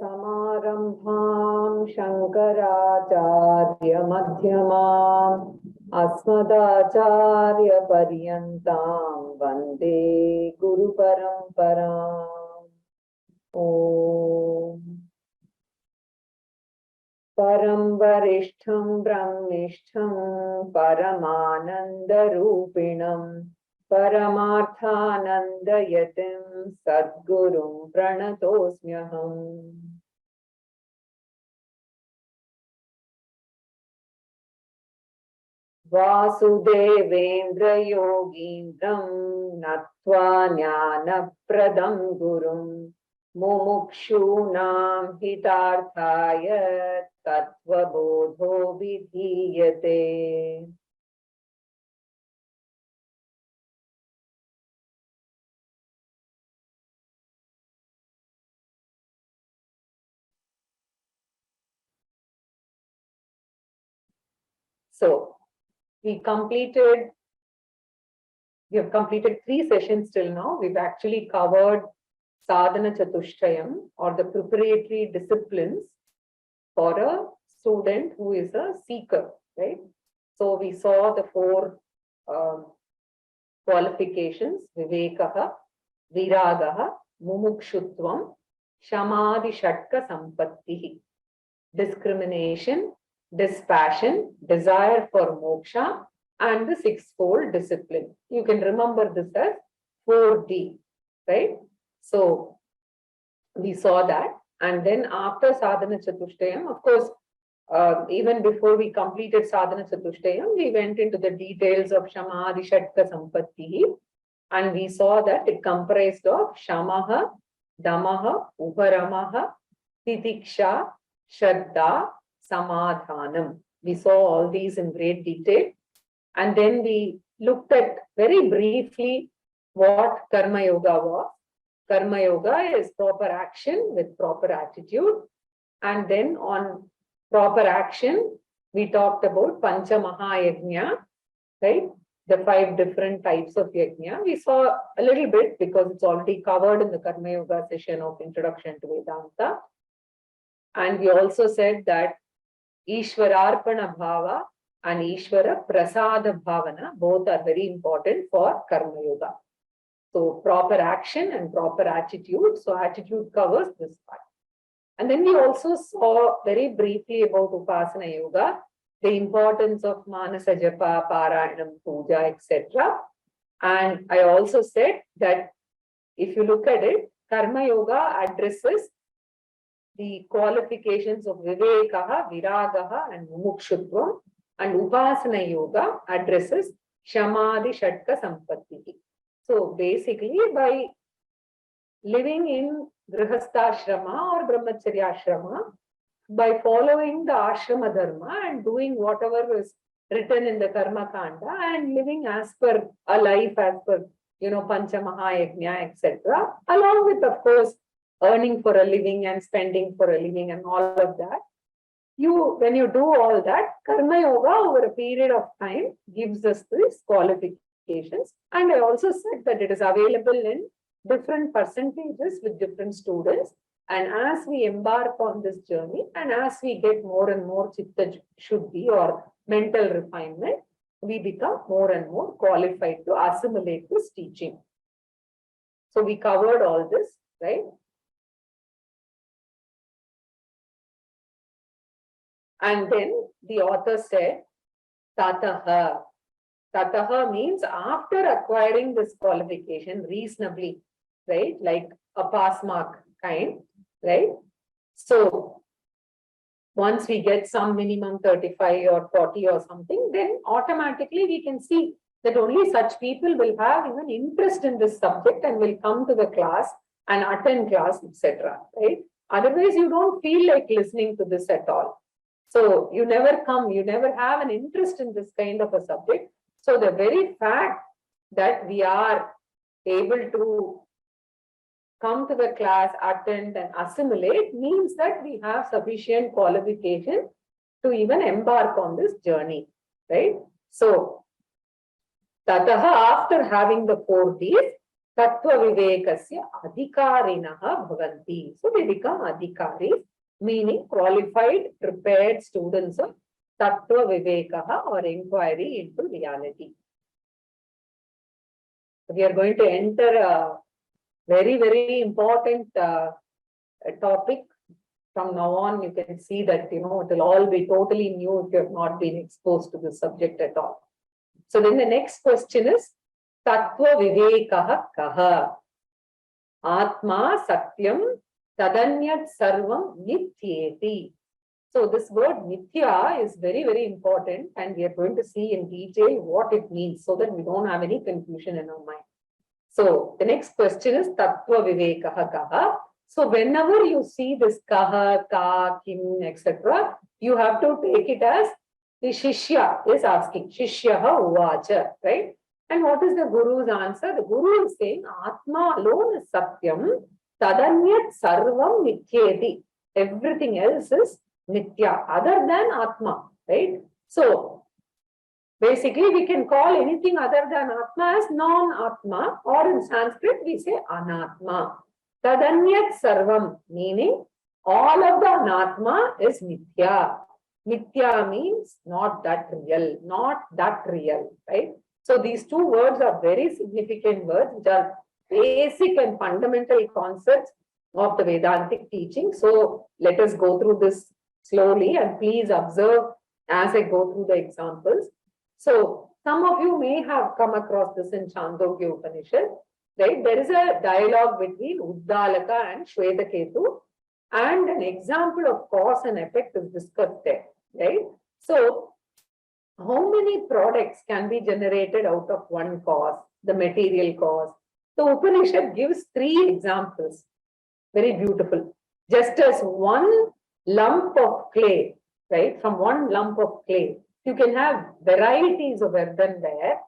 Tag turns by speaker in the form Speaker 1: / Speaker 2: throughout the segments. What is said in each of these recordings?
Speaker 1: Samarambham Shankaracharya Madhyamam Asmadacharya Paryantam Vande Guru Paramparam. Om Param Varishtham Brahmishtham Paramananda Rupinam Paramarthanandayatim Sadgurum Pranatosmyaham. Vasudevendra Yogindram Natva Jnana Pradam Gurum Mumukshunam Hitarthaya Tattvabodho Vidhiyate. So, we have completed 3 sessions till now. We've actually covered Sadhana Chatushtayam, or the preparatory disciplines for a student who is a seeker, right? So we saw the 4 qualifications: Vivekaha, Viragaha, Mumukshutvam, Shamadhi Shatka Sampattihi. Discrimination, dispassion, desire for moksha, and the 6-fold discipline. You can remember this as 4D, right? So we saw that. And then after Sadhana Chatushtayam, of course, even before we completed Sadhana Chatushtayam, we went into the details of Shamadhi Shatka Sampattihi, and we saw that it comprised of Shamaha, Damaha, Uparamaha, Titiksha, Shraddha, Samadhanam. We saw all these in great detail. And then we looked at very briefly what Karma Yoga was. Karma Yoga is proper action with proper attitude. And then on proper action, we talked about Pancha Mahayajna, right? The 5 different types of yajna. We saw a little bit because it's already covered in the Karma Yoga session of Introduction to Vedanta. And we also said that Ishwararpana Bhava and Ishwara Prasada Bhavana, both are very important for Karma Yoga. So proper action and proper attitude. So attitude covers this part. And then we also saw very briefly about Upasana Yoga, the importance of Manasa Japa, Parayanam, Puja, etc. And I also said that if you look at it, Karma Yoga addresses the qualifications of Vivekaha, Viragaha, and Mumukshutvam, and Upasana Yoga addresses Shamadhi Shatka Sampattihi. So basically, by living in Grihastha-ashrama or Brahmacharya-ashrama, by following the ashrama dharma and doing whatever is written in the Karma Kanda and living as per a life as per, Pancha Mahayajna, etc., along with, of course, earning for a living and spending for a living and all of that. When you do all that, Karma Yoga over a period of time gives us these qualifications. And I also said that it is available in different percentages with different students. And as we embark on this journey and as we get more and more Chitta Shuddhi or mental refinement, we become more and more qualified to assimilate this teaching. So we covered all this, right? And then the author said, Tataha. Tataha means after acquiring this qualification reasonably, right? Like a pass mark kind, right? So once we get some minimum 35 or 40 or something, then automatically we can see that only such people will have even interest in this subject and will come to the class and attend class, etc. Right? Otherwise, you don't feel like listening to this at all. So you never come, you never have an interest in this kind of a subject. So the very fact that we are able to come to the class, attend and assimilate means that we have sufficient qualification to even embark on this journey, right? So, Tataha, after having the 4 Ds, Tattva Vivekasya Adhikarinaha Bhavanti. So they become Adhikaris, meaning qualified, prepared students of Tattva Vivekaha or inquiry into reality. We are going to enter a very, very important topic. From now on, you can see that, it will all be totally new if you have not been exposed to the subject at all. So then the next question is, Tattva Vivekaha Kaha? Atma Satyam Tadanyat Sarvam Nityeti. So this word Nitya is very, very important, and we are going to see in detail what it means so that we don't have any confusion in our mind. So the next question is Tattva Vivekaha Kaha. So whenever you see this Kaha, Ka, Kim, etc., you have to take it as the Shishya is asking. Shishyaha Uvacha, right? And what is the Guru's answer? The Guru is saying Atma alone is Satyam, Tadanyat Sarvam Nityeti. Everything else is Nitya, other than Atma, right? So basically, we can call anything other than Atma as non-Atma, or in Sanskrit, we say Anatma. Tadanyat Sarvam, meaning all of the Anatma is Nitya. Nitya means not that real, right? So these two words are very significant words, which are basic and fundamental concepts of the Vedantic teaching. So let us go through this slowly, and please observe as I go through the examples. So some of you may have come across this in Chandogya Upanishad, right? There is a dialogue between Uddalaka and Shwetaketu, and an example of cause and effect is discussed there, right? So how many products can be generated out of one cause, the material cause? The Upanishad gives 3 examples, very beautiful. Just as one lump of clay, right? From one lump of clay, you can have varieties of earthenware,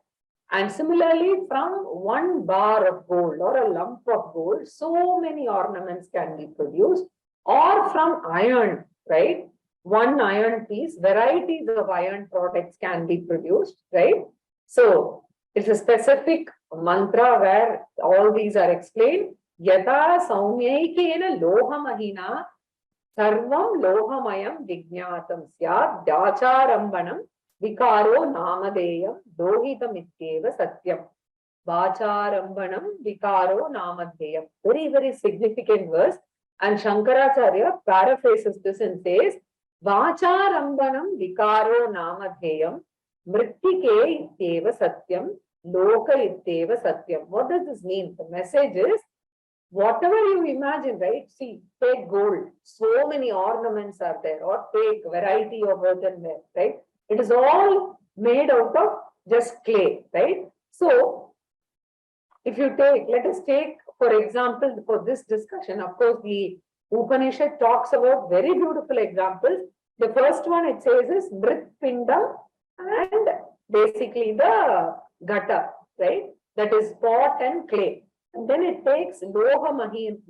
Speaker 1: and similarly from one bar of gold or a lump of gold, so many ornaments can be produced, or from iron, right? One iron piece, varieties of iron products can be produced, right? So it's a specific mantra where all these are explained. Yata saumyaikena lohamahina sarvam lohamayam vijñātam syāt vācārambanam vikaro namadeyam dohitam ityeva satyam. Vācārambanam vikaro namadeyam. Very, very significant verse. And Shankaracharya paraphrases this and says, Vācārambanam vikaro namadeyam mrittike ityeva satyam loka ityeva satyam. What does this mean? The message is, whatever you imagine, right? See, take gold. So many ornaments are there, or take variety of earthenware, right? It is all made out of just clay, right? So, if you take, let us take, for example, for this discussion, of course, the Upanishad talks about very beautiful examples. The first one it says is Mrit Pindam and basically the Gata, right? That is pot and clay. And then it takes Loha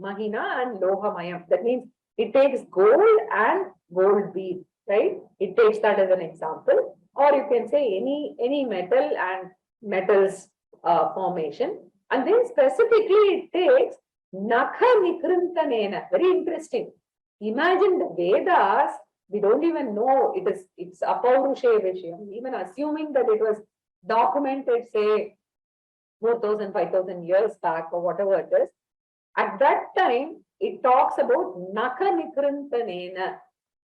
Speaker 1: Mahina and Loha Mayam. That means it takes gold and gold bead, right? It takes that as an example. Or you can say any metal and metals formation. And then specifically it takes Nakha Nikrintanena. Very interesting. Imagine the Vedas, we don't even know it's Apaurushe Vishayam. Even assuming that it was documented, say, 4,000, 5,000 years back or whatever it is. At that time, it talks about Nakha Nikrintanena,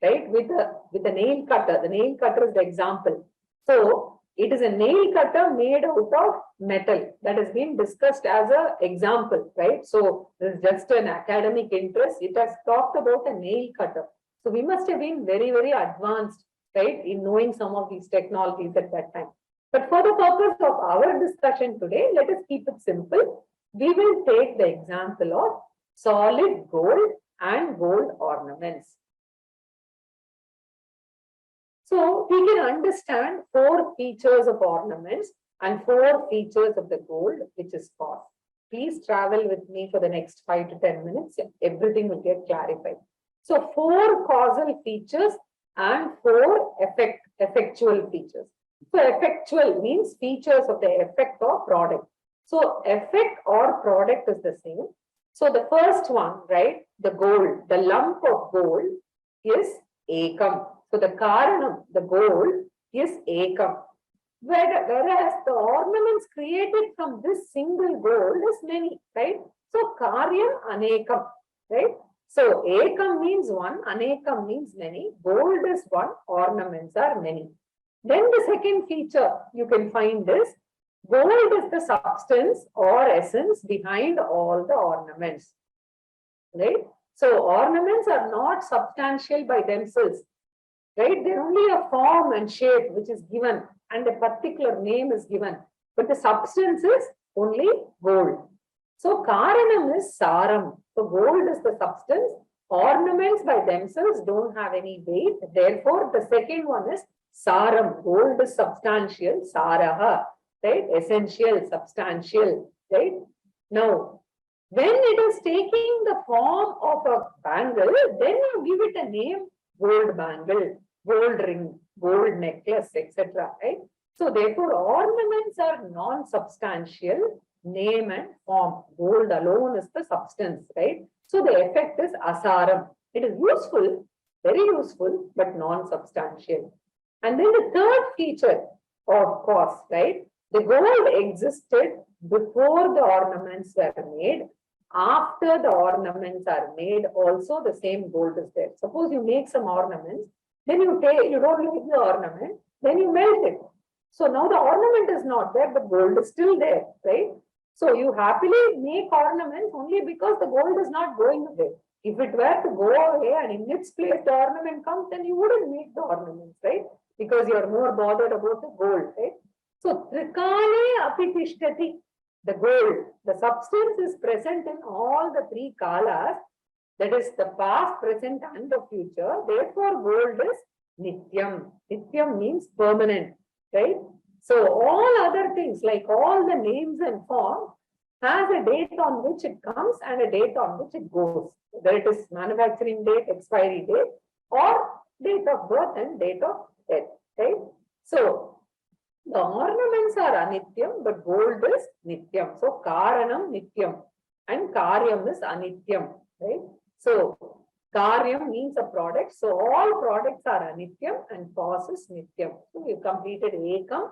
Speaker 1: right? With the nail cutter. The nail cutter is the example. So it is a nail cutter made out of metal that has been discussed as an example, right? So this is just an academic interest. It has talked about a nail cutter. So we must have been very, very advanced, right, in knowing some of these technologies at that time. But for the purpose of our discussion today, let us keep it simple. We will take the example of solid gold and gold ornaments. So we can understand 4 features of ornaments and 4 features of the gold, which is cost. Please travel with me for the next 5 to 10 minutes. Everything will get clarified. So 4 causal features and 4 effectual features. So effectual means features of the effect or product. So effect or product is the same. So the first one, right, the gold, the lump of gold is ekam. So the Kaaranam, the gold, is ekam. Whereas the ornaments created from this single gold is many, right? So karyam anekam, right? So ekam means one, anekam means many, gold is one, ornaments are many. Then the second feature you can find is gold is the substance or essence behind all the ornaments, right? So ornaments are not substantial by themselves, right? They're only a form and shape which is given and a particular name is given, but the substance is only gold. So Kaaranam is saram. So gold is the substance. Ornaments by themselves don't have any weight. Therefore, the second one is saram. Gold is substantial, saraha, right? Essential, substantial, right? Now, when it is taking the form of a bangle, then you give it a name, gold bangle, gold ring, gold necklace, etc. Right? So therefore, ornaments are non-substantial, name and form. Gold alone is the substance, right? So the effect is asaram. It is useful, very useful, but non-substantial. And then the third feature, of course, right? The gold existed before the ornaments were made. After the ornaments are made, also the same gold is there. Suppose you make some ornaments, then you don't like the ornament, then you melt it. So now the ornament is not there, but gold is still there, right? So you happily make ornaments only because the gold is not going away. If it were to go away and in its place the ornament comes, then you wouldn't make the ornaments, right? Because you are more bothered about the gold, right? So trikale apitishtati, the gold, the substance is present in all the three kalas, that is the past, present and the future. Therefore, gold is nityam. Nityam means permanent, right? So all other things, like all the names and forms, has a date on which it comes and a date on which it goes. Whether it is manufacturing date, expiry date, or date of birth and date of death, right? So the ornaments are anityam, but gold is nityam. So Kaaranam nityam and karyam is anityam, right? So karyam means a product. So all products are anityam and cause is nityam. So we completed ekam,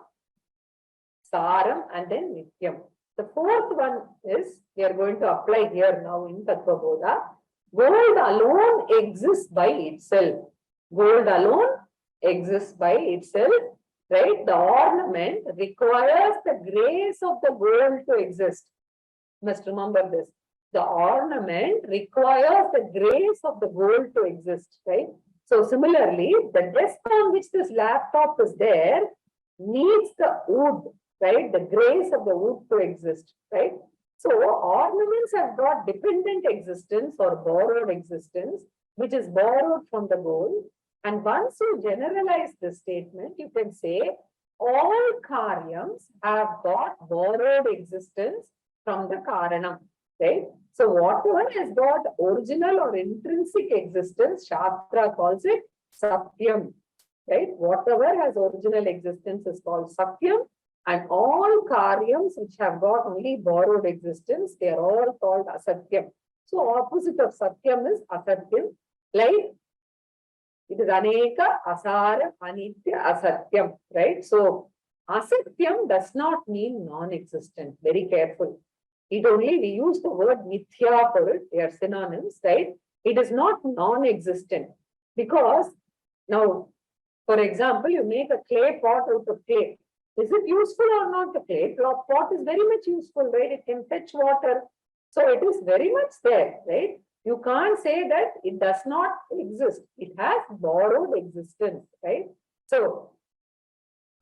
Speaker 1: saram, and then nityam. The fourth one is we are going to apply here now in Tattvabodha. Gold alone exists by itself. Gold alone exists by itself. Right? The ornament requires the grace of the gold to exist. You must remember this. The ornament requires the grace of the gold to exist, right? So similarly, the desk on which this laptop is there needs the wood, right? The grace of the wood to exist, right? So ornaments have got dependent existence or borrowed existence, which is borrowed from the gold. And once you generalize this statement, you can say all karyams have got borrowed existence from the Kaaranam, right? So whatever has got original or intrinsic existence, Shastra calls it Satyam, right? Whatever has original existence is called Satyam, and all karyams which have got only borrowed existence, they are all called Asatyam. So opposite of Satyam is Asatyam, like it is aneka, asara, anitya, asatyam, right? So asatyam does not mean non-existent. Very careful. We use the word mithya for it. They are synonyms, right? It is not non-existent because now, for example, you make a clay pot out of clay. Is it useful or not? The clay pot is very much useful, right? It can fetch water. So it is very much there, right? You can't say that it does not exist. It has borrowed existence, right? So,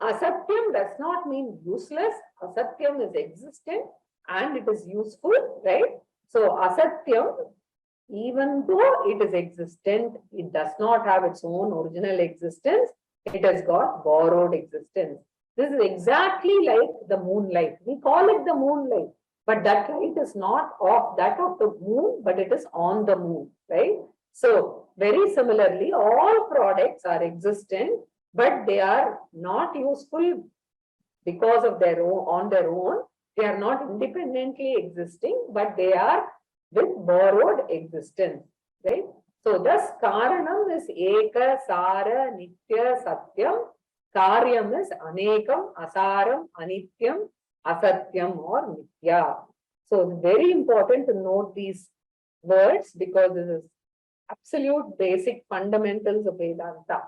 Speaker 1: asatyam does not mean useless. Asatyam is existent and it is useful, right? So, asatyam, even though it is existent, it does not have its own original existence. It has got borrowed existence. This is exactly like the moonlight. We call it the moonlight. But that light is not of that of the moon, but it is on the moon, right? So very similarly, all products are existent, but they are not useful because of their own, on their own. They are not independently existing, but they are with borrowed existence, right? So thus Kaaranam is Eka, Sara, Nitya, Satyam. Karyam is Anekam, Asaram, Anityam, Asatyam or Nitya. So it's very important to note these words because this is absolute basic fundamentals of Vedanta,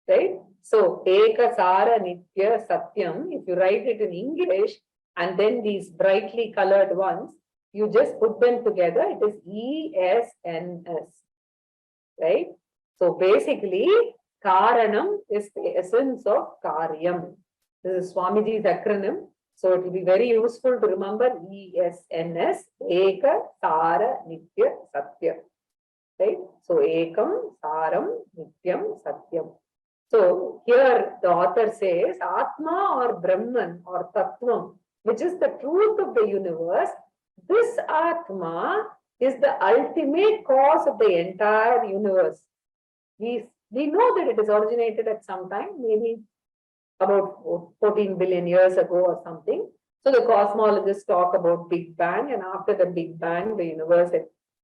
Speaker 1: right? So Eka, Sara, Nitya, Satyam, if you write it in English and then these brightly colored ones, you just put them together, it is ESNS, right? So basically, Kaaranam is the essence of Karyam. This is Swamiji's acronym. So it will be very useful to remember ESNS, Eka, Sara, Nitya, Satya. Right? So Ekam, Saram, Nityam, Satyam. So here the author says Atma or Brahman or Tattvam, which is the truth of the universe. This Atma is the ultimate cause of the entire universe. We know that it is originated at some time, maybe about 14 billion years ago or something. So the cosmologists talk about Big Bang, and after the Big Bang, the universe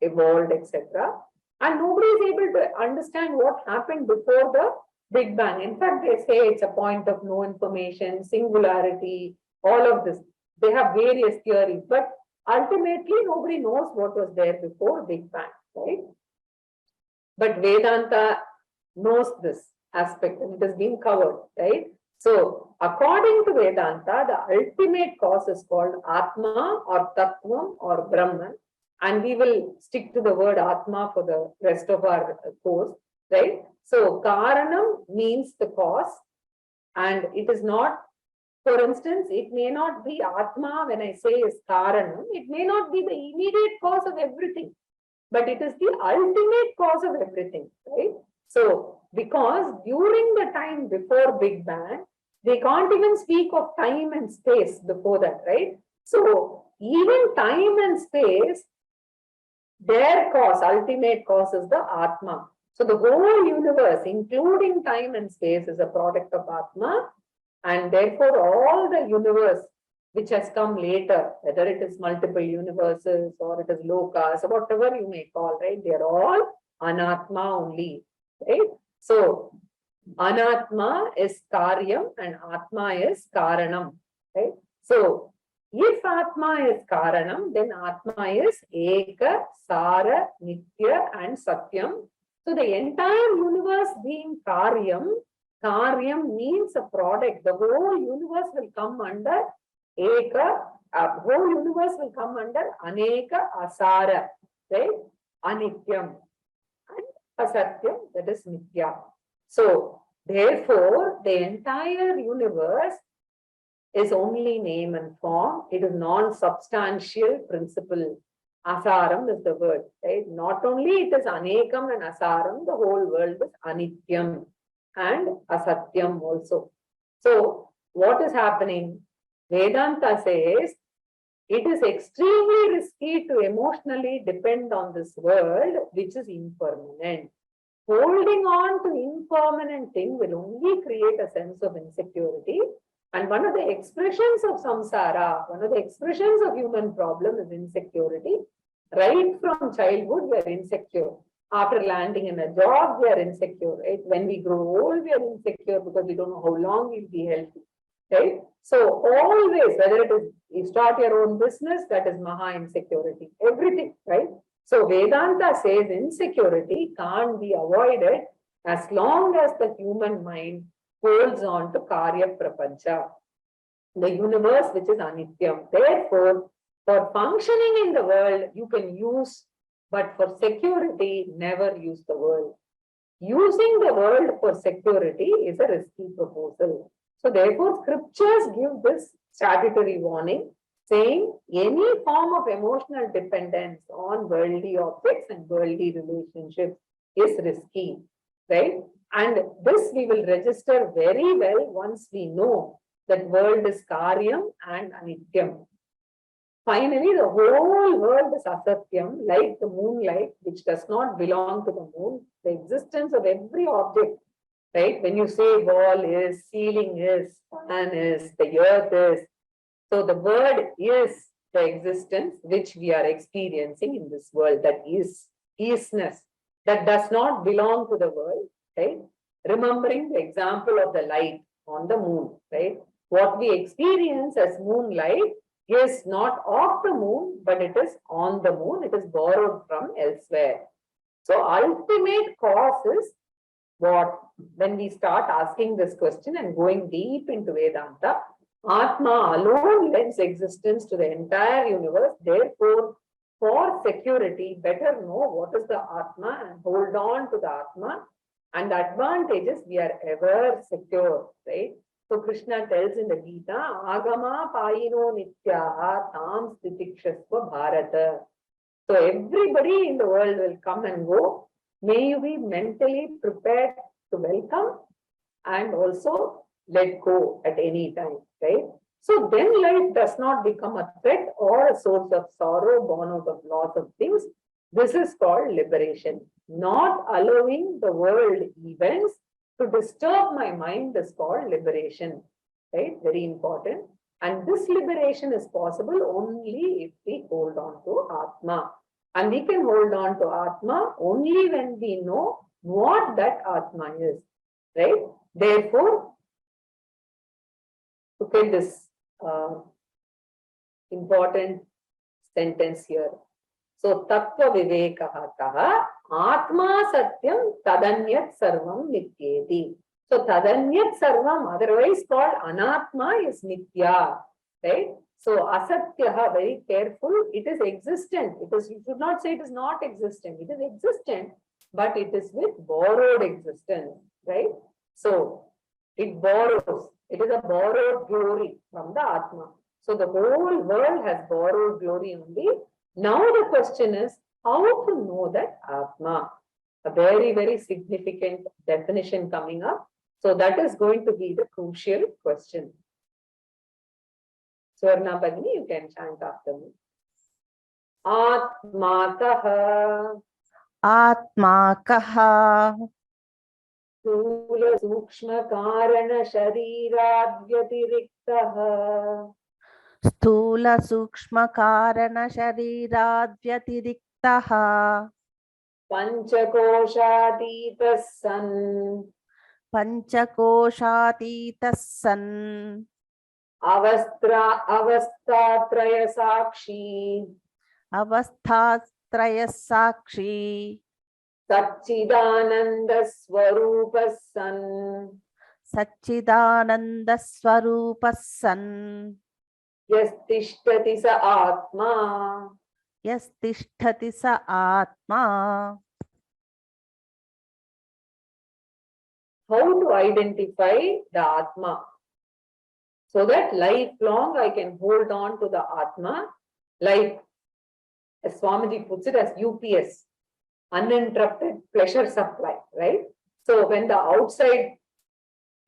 Speaker 1: evolved, etc. And nobody is able to understand what happened before the Big Bang. In fact, they say it's a point of no information, singularity, all of this. They have various theories, but ultimately nobody knows what was there before Big Bang, right? But Vedanta knows this aspect and it has been covered, right? So according to Vedanta, the ultimate cause is called Atma or Tattvam or Brahman. And we will stick to the word Atma for the rest of our course, right? So Kaaranam means the cause, and it is not, for instance, it may not be Atma when I say is Kaaranam, it may not be the immediate cause of everything, but it is the ultimate cause of everything, right? So because during the time before Big Bang, they can't even speak of time and space before that, right? So even time and space, their cause, ultimate cause is the Atma. So the whole universe, including time and space, is a product of Atma. And therefore, all the universe which has come later, whether it is multiple universes or it is Lokas, or whatever you may call, right? They are all Anatma only, right? So Anatma is Karyam and Atma is Kaaranam, right? So if Atma is Kaaranam, then Atma is Eka, Sara, Nitya and Satyam. So the entire universe being Karyam, Karyam means a product. The whole universe will come under Eka, whole universe will come under Aneka, Asara, right? Anityam and Asatyam, that is Nitya. So therefore, the entire universe is only name and form. It is non-substantial principle. Asaram is the word, right? Not only it is Anekam and Asaram, the whole world is Anityam and Asatyam also. So what is happening? Vedanta says it is extremely risky to emotionally depend on this world, which is impermanent. Holding on to impermanent thing will only create a sense of insecurity. And one of the expressions of samsara, one of the expressions of human problem is insecurity. Right from childhood, we are insecure. After landing in a job, we are insecure. Right? When we grow old, we are insecure because we don't know how long we'll be healthy. Right? So always, whether it is you start your own business, that is maha insecurity. Everything, right? So Vedanta says insecurity can't be avoided as long as the human mind holds on to Karya Prapancha, the universe which is Anityam. Therefore, for functioning in the world, you can use, but for security, never use the world. Using the world for security is a risky proposal. So therefore, scriptures give this statutory warning, saying any form of emotional dependence on worldly objects and worldly relationships is risky, right? And this we will register very well once we know that world is Karyam and Anityam. Finally, the whole world is Asatyam, like the moonlight, which does not belong to the moon. The existence of every object, right? When you say wall is, ceiling is, fan is, the earth is. So the word is the existence which we are experiencing in this world, that isness, that does not belong to the world, right? Remembering the example of the light on the moon, right? What we experience as moonlight is not of the moon, but it is on the moon. It is borrowed from elsewhere. So ultimate cause is what? When we start asking this question and going deep into Vedanta, Atma alone lends existence to the entire universe. Therefore, for security, better know what is the Atma and hold on to the Atma. And the advantages, we are ever secure, right? So Krishna tells in the Gita, Agama payino nityaha tam stitikshasva bharata. So everybody in the world will come and go. May you be mentally prepared to welcome and also let go at any time, right? So then life does not become a threat or a source of sorrow born out of loss of things. This is called liberation. Not allowing the world events to disturb my mind is called liberation, right? Very important. And this liberation is possible only if we hold on to Atma. And we can hold on to Atma only when we know what that Atma is, right? Therefore, look at this important sentence here. So, tattva vivekaha kaha atma satyam tadanyat sarvam nityeti. So, tadanyat sarvam, otherwise called anatma, is nitya, right? So, asatyaha, very careful, it is existent. It is, you should not say it is not existent. It is existent, but it is with borrowed existence, right? So, it borrows. It is a borrowed glory from the Atma. So, the whole world has borrowed glory only. Now the question is, how to know that Atma? A very, very significant definition coming up. So that is going to be the crucial question. Swarna Bhagini, you can chant after me. Atmakaha.
Speaker 2: Atmakaha.
Speaker 1: Sthula Sukshma Karana Sharirad Vyatiriktaha.
Speaker 2: Sthula Sukshma Karana Sharirad Vyatiriktaha.
Speaker 1: Panchakoshatita san.
Speaker 2: Panchakoshatita san.
Speaker 1: Avastatraya sakshi.
Speaker 2: Avastatraya sakshi.
Speaker 1: Satchidananda Swarupa san.
Speaker 2: Satchidananda Swarupa san.
Speaker 1: Yastishtati sa Atma.
Speaker 2: Yastishtati sa Atma.
Speaker 1: How to identify the Atma? So that lifelong I can hold on to the Atma, like as Swamiji puts it, as UPS, uninterrupted pleasure supply, right? So when the outside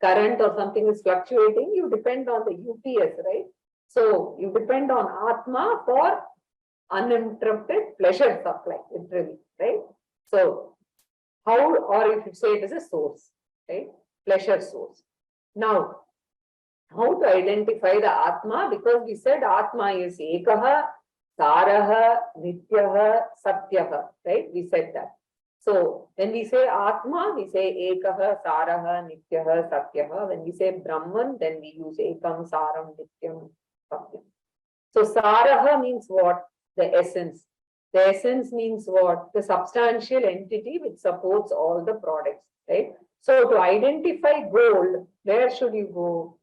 Speaker 1: current or something is fluctuating, you depend on the UPS, right? So you depend on Atma for uninterrupted pleasure supply, literally, right? So how, or if you say it is a source, right? Pleasure source. Now, how to identify the Atma? Because we said Atma is Ekaha, Saraha, Nityaha, Satyaha, right? We said that. So when we say Atma, we say Ekaha, Saraha, Nityaha, Satyaha. When we say Brahman, then we use Ekam, Saram, Nityam, Satyam. So Saraha means what? The essence. The essence means what? The substantial entity which supports all the products, right? So to identify gold, where should you go?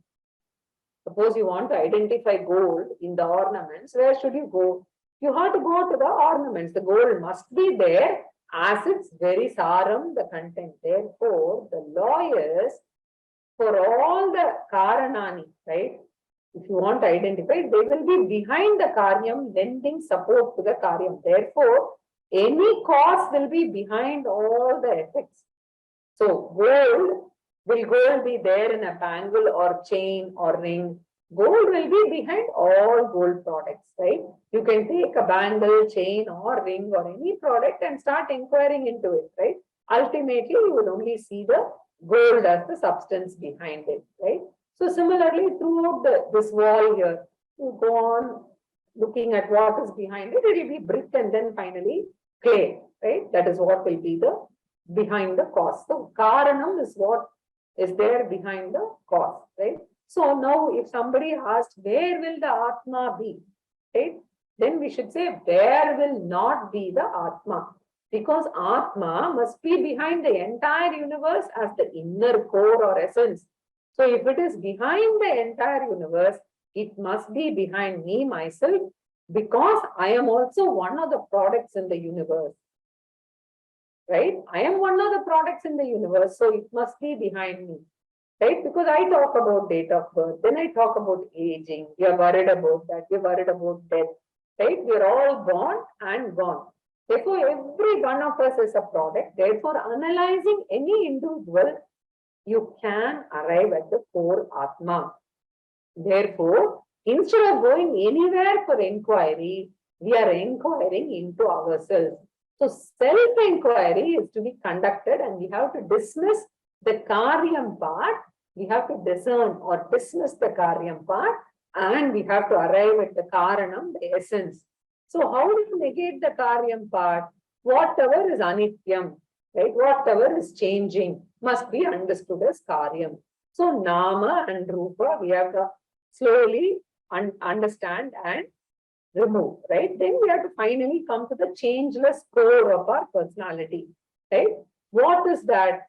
Speaker 1: Suppose you want to identify gold in the ornaments, where should you go? You have to go to the ornaments. The gold must be there as it's very saram, the content. Therefore, the lawyers, for all the karanani, right? If you want to identify, they will be behind the karyam, lending support to the karyam. Therefore, any cause will be behind all the effects. So, gold, will gold be there in a bangle or chain or ring? Gold will be behind all gold products, right? You can take a bangle, chain or ring or any product and start inquiring into it, right? Ultimately, you will only see the gold as the substance behind it, right? So similarly, throughout this wall here, you go on looking at what is behind it, it will be brick and then finally clay, right? That is what will be the behind the cause. So Kaaranam is what is there behind the cause, right? So now if somebody asked, where will the Atma be, right? Then we should say, there will not be the Atma. Because Atma must be behind the entire universe as the inner core or essence. So if it is behind the entire universe, it must be behind me, myself, because I am also one of the products in the universe. Right? I am one of the products in the universe, so it must be behind me. Right? Because I talk about date of birth, then I talk about aging. We are worried about that. We are worried about death. Right? We are all born and gone. Therefore, every one of us is a product. Therefore, analyzing any individual, you can arrive at the core Atma. Therefore, instead of going anywhere for inquiry, we are inquiring into ourselves. So, self-inquiry is to be conducted and we have to dismiss the Karyam part. We have to discern or dismiss the Karyam part and we have to arrive at the Kaaranam, the essence. So, how do you negate the Karyam part? Whatever is anityam, right? Whatever is changing must be understood as Karyam. So, Nama and Rupa, we have to slowly understand and remove, right? Then we have to finally come to the changeless core of our personality, right? What is that?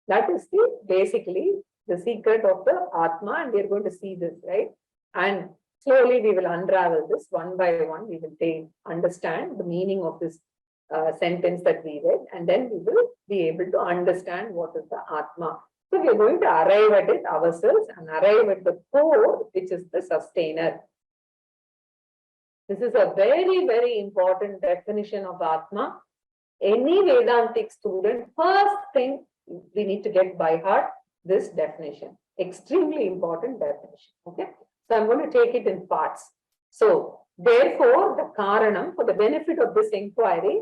Speaker 1: That is basically the secret of the Atma, and we are going to see this, right? And slowly we will unravel this one by one. We will understand the meaning of this sentence that we read, and then we will be able to understand what is the Atma. So we are going to arrive at it ourselves and arrive at the core, which is the sustainer. This is a very, very important definition of Atma. Any Vedantic student, first thing we need to get by heart, this definition. Extremely important definition. Okay. So I'm going to take it in parts. So therefore, the Kaaranam, for the benefit of this inquiry,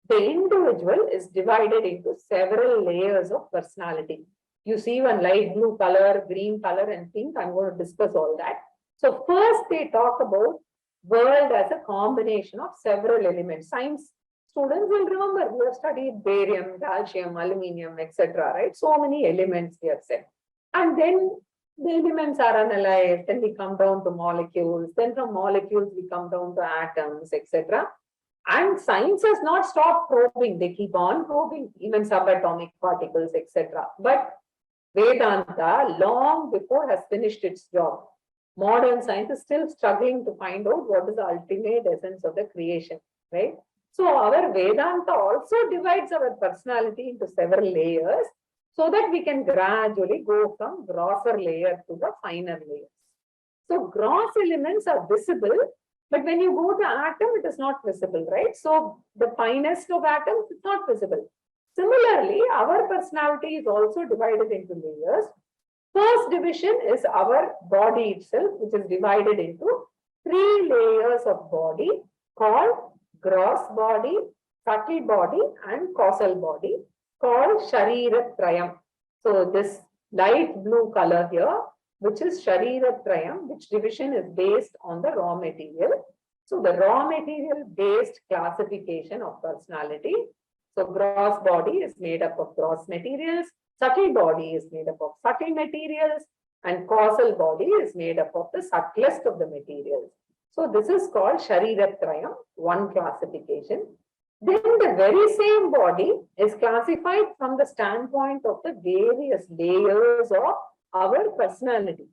Speaker 1: the individual is divided into several layers of personality. You see one light blue color, green color, and pink. I'm going to discuss all that. So first they talk about world as a combination of several elements. Science students will remember, we have studied barium, calcium, aluminium, etc. Right? So many elements we have said. And then the elements are analyzed, then we come down to molecules, then from molecules we come down to atoms, etc. And science has not stopped probing, they keep on probing, even subatomic particles, etc. But Vedanta, long before, has finished its job. Modern science is still struggling to find out what is the ultimate essence of the creation, right? So our Vedanta also divides our personality into several layers so that we can gradually go from grosser layer to the finer layers. So gross elements are visible, but when you go to atom, it is not visible, right? So the finest of atoms is not visible. Similarly, our personality is also divided into layers. First division is our body itself, which is divided into 3 layers of body called gross body, subtle body, and causal body called Shariratrayam. So this light blue color here, which is Shariratrayam, which division is based on the raw material. So the raw material based classification of personality. So gross body is made up of gross materials, subtle body is made up of subtle materials, and causal body is made up of the subtlest of the materials. So this is called Shariratrayam, one classification. Then the very same body is classified from the standpoint of the various layers of our personality.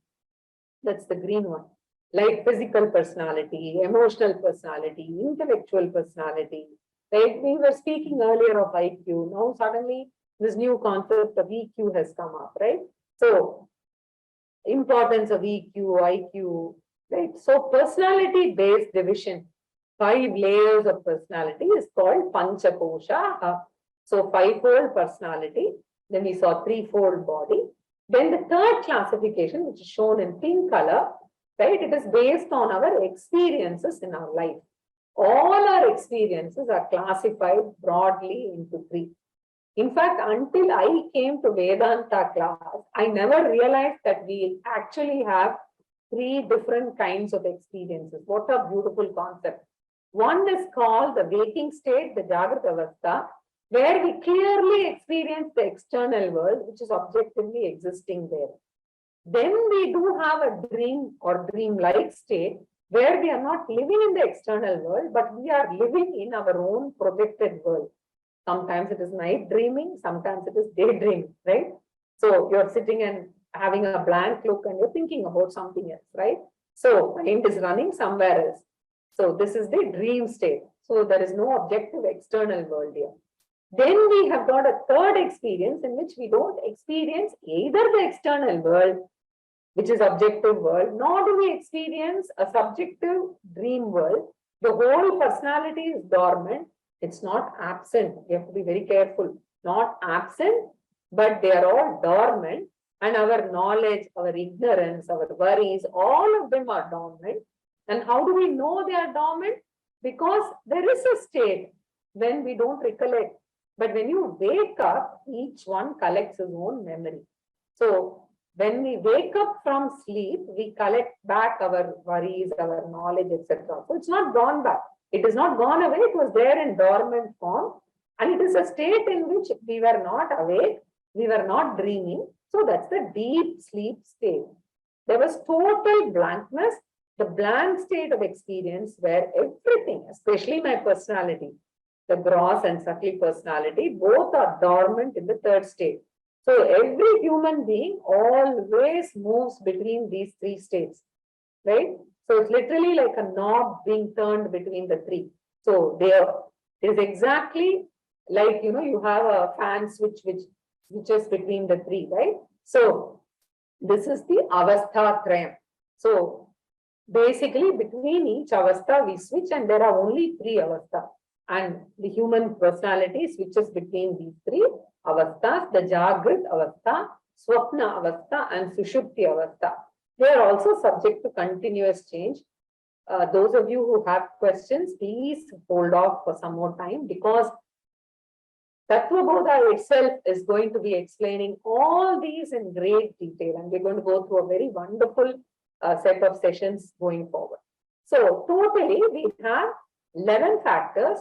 Speaker 1: That's the green one. Like physical personality, emotional personality, intellectual personality. Like we were speaking earlier of IQ. Now suddenly this new concept of EQ has come up, right? So importance of EQ, IQ, right? So personality-based division, 5 layers of personality is called Panchakosha. So 5-fold personality. Then we saw 3-fold body. Then the third classification, which is shown in pink color, right? It is based on our experiences in our life. All our experiences are classified broadly into 3. In fact, until I came to Vedanta class, I never realized that we actually have three different kinds of experiences. What a beautiful concept. One is called the waking state, the Jagrata Avastha, where we clearly experience the external world, which is objectively existing there. Then we do have a dream or dream-like state where we are not living in the external world, but we are living in our own projected world. Sometimes it is night dreaming, sometimes it is daydreaming, right? So you're sitting and having a blank look and you're thinking about something else, right? So mind is running somewhere else. So this is the dream state. So there is no objective external world here. Then we have got a third experience in which we don't experience either the external world, which is objective world, nor do we experience a subjective dream world. The whole personality is dormant. It's not absent. You have to be very careful. Not absent, but they are all dormant. And our knowledge, our ignorance, our worries, all of them are dormant. And how do we know they are dormant? Because there is a state when we don't recollect. But when you wake up, each one collects his own memory. So when we wake up from sleep, we collect back our worries, our knowledge, etc. So it's not gone back. It is not gone away. It was there in dormant form. And it is a state in which we were not awake. We were not dreaming. So that's the deep sleep state. There was total blankness, the blank state of experience where everything, especially my personality, the gross and subtle personality, both are dormant in the third state. So every human being always moves between these three states, right? So it's literally like a knob being turned between the three. So there is exactly like, you have a fan switch which switches between the three, right? So this is the avastha-trayam. So basically between each avastha we switch, and there are only three avastha. And the human personality switches between these three avasthas, the Jagrit avastha, Swapna avastha, and Sushupti avastha. They are also subject to continuous change. Those of you who have questions, please hold off for some more time, because Tattvabodha itself is going to be explaining all these in great detail, and we're going to go through a very wonderful set of sessions going forward. So totally we have 11 factors.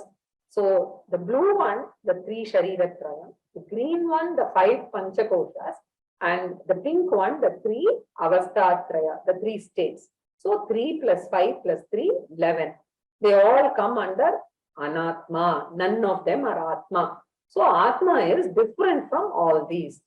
Speaker 1: So the blue one, the 3 Shariratraya, the green one, the 5 Panchakoshas, and the pink one, the 3 Avastha-traya, the 3 states. So 3 plus 5 plus 3, 11. They all come under Anatma. None of them are Atma. So Atma is different from all these,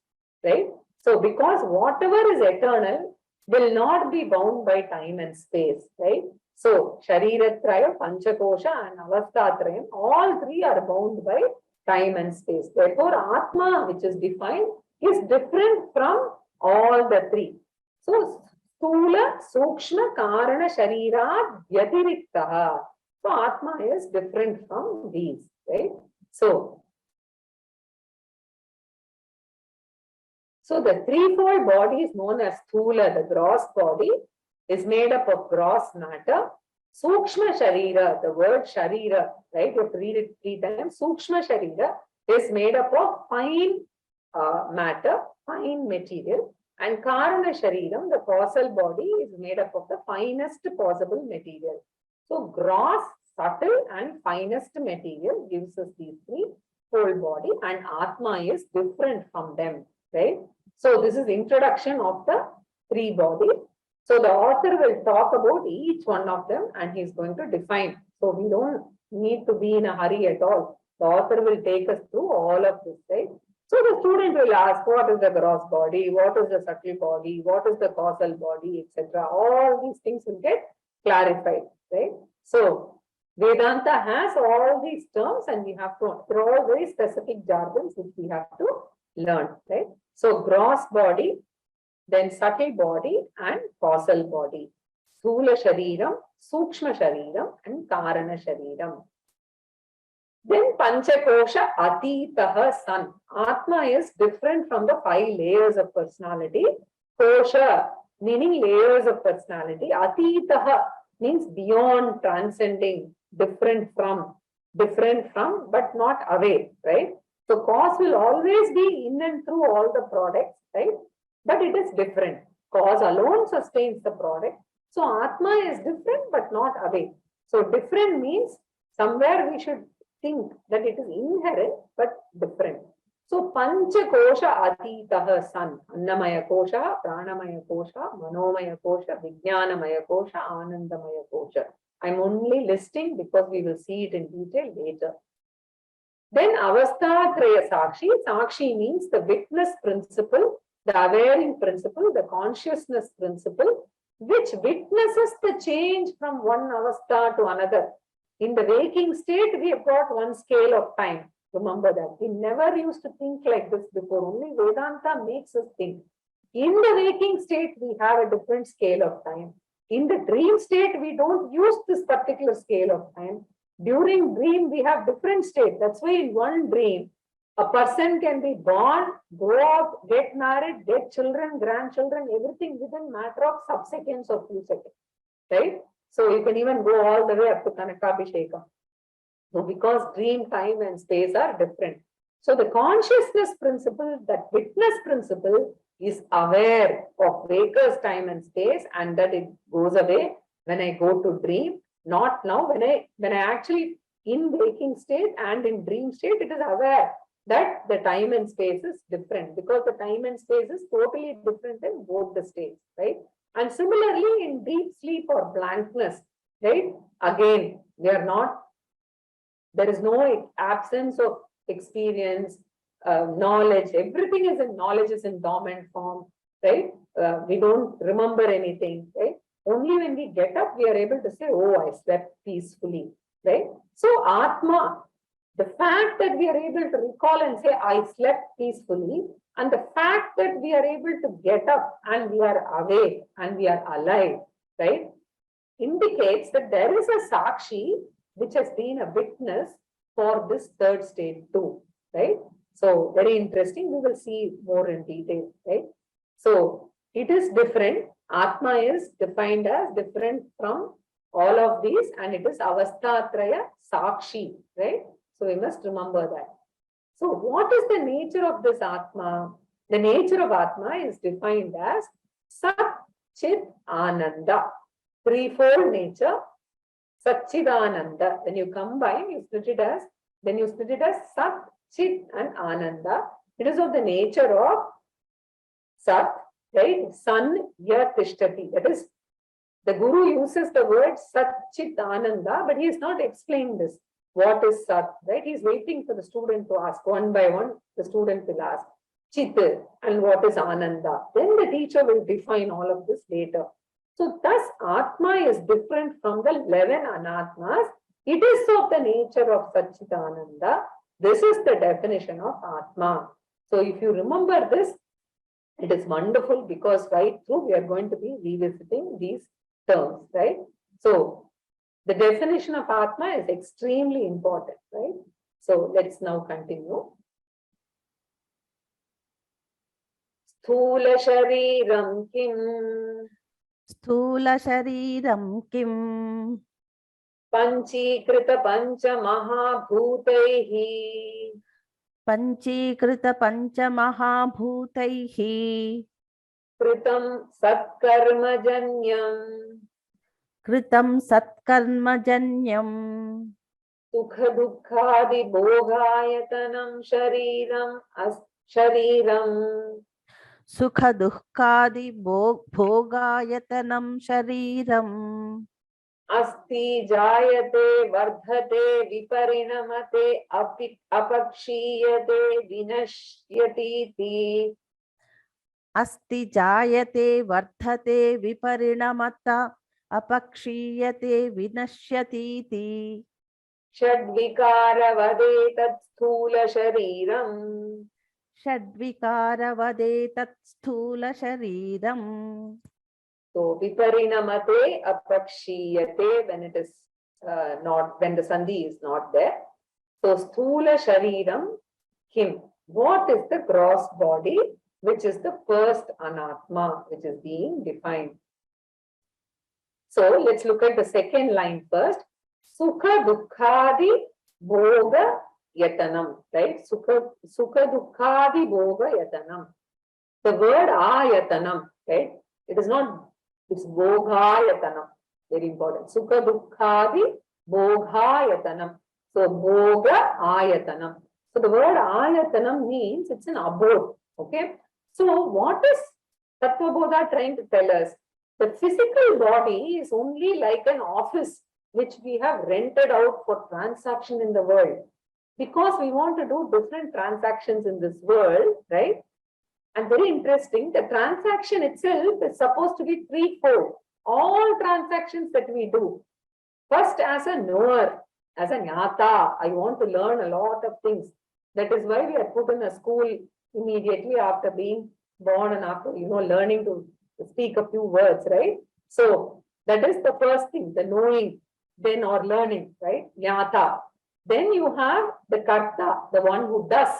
Speaker 1: right? So because whatever is eternal will not be bound by time and space, right? So Shariratraya, Panchakosha, and Avastha-trayam, all three are bound by time and space. Therefore, Atma, which is defined, is different from all the three. So Sthula, Sukshma, Karana, Sharira, Vyatiriktaha. So Atma is different from these, right? So the threefold body is known as Sthula, the gross body, is made up of gross matter. Sukshma Sharira, the word Sharira, right? You have to read it 3 times. Sukshma Sharira is made up of fine matter, fine material. And Karana Shariram, the causal body, is made up of the finest possible material. So gross, subtle, and finest material gives us these three whole body, and Atma is different from them, right? So this is introduction of the three bodies. So the author will talk about each one of them, and he's going to define. So we don't need to be in a hurry at all. The author will take us through all of this, right? So the student will ask, what is the gross body? What is the subtle body? What is the causal body, etc. All these things will get clarified, right? So Vedanta has all these terms, and we have to throw very specific jargons which we have to learn, right? So gross body, then subtle body and causal body. Sthula Shariram, Sukshma Shariram, and Karana Shariram. Then Panchakosha Atitaha San. Atma is different from the 5 layers of personality. Kosha, meaning layers of personality. Atitaha means beyond, transcending, different from, but not away, right? So cause will always be in and through all the products, right? But it is different. Cause alone sustains the product. So Atma is different but not away. So different means somewhere we should think that it is inherent but different. So Pancha Kosha Atitaha San, Annamaya Kosha, Pranamaya Kosha, Manomaya Kosha, Vijnanamaya Kosha, Anandamaya Kosha. I'm only listing because we will see it in detail later. Then Avasthatraya Sakshi. Sakshi means the witness principle, the awareing principle, the consciousness principle, which witnesses the change from one avastha to another. In the waking state, we have got one scale of time. Remember that. We never used to think like this before. Only Vedanta makes us think. In the waking state, we have a different scale of time. In the dream state, we don't use this particular scale of time. During dream, we have different states. That's why in one dream, a person can be born, grow up, get married, get children, grandchildren, everything within matter of sub-seconds or few seconds, right? So you can even go all the way up to Kanakabhishekam. So because dream, time and space are different. So the consciousness principle, that witness principle is aware of waker's time and space, and that it goes away when I go to dream. Not now, when I actually in waking state and in dream state, it is aware that the time and space is different, because the time and space is totally different in both the states, right? And similarly in deep sleep or blankness, right? Again, there is no absence of experience, knowledge, everything is in knowledge is in dormant form, right? We don't remember anything, right? Only when we get up, we are able to say, oh, I slept peacefully, right? So Atma, the fact that we are able to recall and say, I slept peacefully, and the fact that we are able to get up and we are awake and we are alive, right, indicates that there is a Sakshi which has been a witness for this third state too, right? So very interesting. We will see more in detail, right? So it is different. Atma is defined as different from all of these, and it is Avasthatraya Sakshi, right? So we must remember that. So what is the nature of this Atma? The nature of Atma is defined as Sat Chit Ananda, threefold nature. Satchidananda. When you combine, you split it as Sat, Chit and Ananda. It is of the nature of Sat, right? San ya tishtati. That is, the Guru uses the word Sat, Chit, Ananda, but he is not explaining this. What is Sat, right? He is waiting for the student to ask. One by one, the student will ask Chit and what is Ananda. Then the teacher will define all of this later. So thus Atma is different from the 11 Anatmas. It is of the nature of Satchitananda. This is the definition of Atma. So if you remember this, it is wonderful, because right through we are going to be revisiting these terms, right? So the definition of Atma is extremely important, right? So let's now continue. Sthula Shariram Kim
Speaker 2: Sthula Shariram Kim
Speaker 1: Panchikrita Pancha Mahabhutaihi
Speaker 2: Panchikrita Pancha Mahabhutaihi
Speaker 1: Kritam Satkarmajanyam
Speaker 2: Kritam Satkarmajanyam
Speaker 1: Sukha Dukkhadi Bhogayatanam Shariram
Speaker 2: Sukha Dukkadi Bhogayatanam Shariram
Speaker 1: Asti Jayate Vardhate Viparinamate Apakshiyate Vinashyatiti
Speaker 2: Asti Jayate Vardhate Viparinamata Apakshiyate Vinashyatiti
Speaker 1: Shadvikara Vade Tat Sthula Shariram.
Speaker 2: Shadvikara Vade Tat Sthula Shariram.
Speaker 1: So Viparinamate Apakshiyate, when it is not, when the Sandhi is not there. So Sthula Shariram Kim. What is the gross body, which is the first Anatma, which is being defined? So let's look at the second line first. Sukha Dukkhadi Bhoga Yatanam, right? Sukha Dukkhadi Bhoga Yatanam. The word Ayatanam, right? It is not It's bhogayatanam. Very important. Sukha dukkhadi bhogayatanam. So bhoga ayatanam. So the word ayatanam means it's an abode. Okay. So what is Tattvabodha trying to tell us? The physical body is only like an office which we have rented out for transaction in the world. Because we want to do different transactions in this world, right? And very interesting, the transaction itself is supposed to be threefold. All transactions that we do. First, as a knower, as a jnata, I want to learn a lot of things. That is why we are put in a school immediately after being born and after, learning to speak a few words, right? So that is the first thing, the knowing, then or learning, right? Jnata. Then you have the karta, the one who does,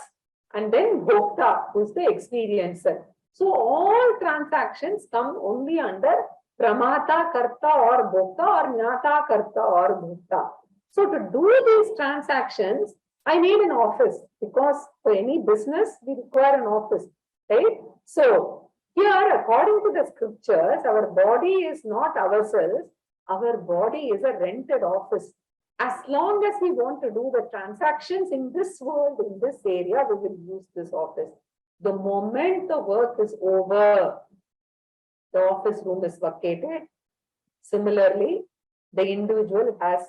Speaker 1: and then bhokta, who is the experiencer. So all transactions come only under pramata, karta or bhokta, or jnata, karta or bhokta. So to do these transactions, I need an office, because for any business, we require an office, right? So here, according to the scriptures, our body is not ourselves. Our body is a rented office. As long as we want to do the transactions in this world, in this area, we will use this office. The moment the work is over, the office room is vacated. Similarly, the individual has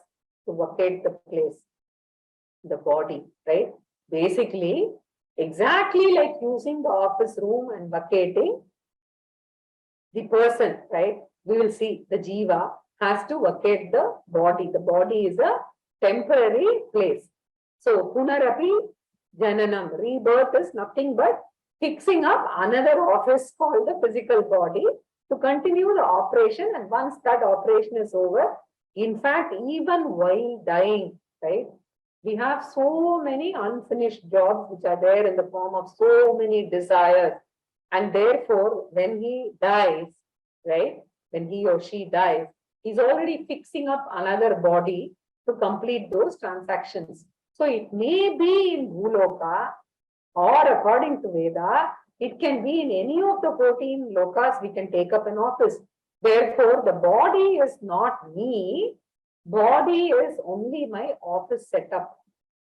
Speaker 1: to vacate the place, the body, right? Basically, exactly like using the office room and vacating, the person, right? We will see the jiva has to vacate the body. The body is a temporary place. So, punarapi jananam, rebirth is nothing but fixing up another office called the physical body to continue the operation. And once that operation is over, in fact, even while dying, right? We have so many unfinished jobs which are there in the form of so many desires. And therefore, when he dies, right? When he or she dies, he's already fixing up another body to complete those transactions. So it may be in Bhuloka, or according to Veda, it can be in any of the 14 lokas we can take up an office. Therefore, the body is not me. Body is only my office setup.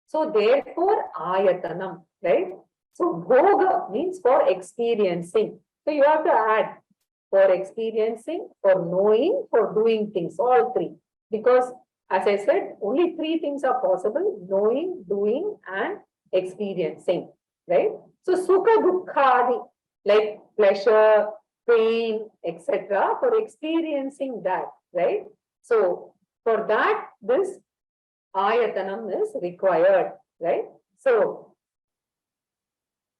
Speaker 1: So therefore, ayatanam, right? So bhoga means for experiencing. So you have to add for experiencing, for knowing, for doing things, all three. Because as I said, only three things are possible: knowing, doing, and experiencing, right? So sukha dukkhadi, like pleasure, pain, etc., for experiencing that, right? So for that, this ayatanam is required, right? So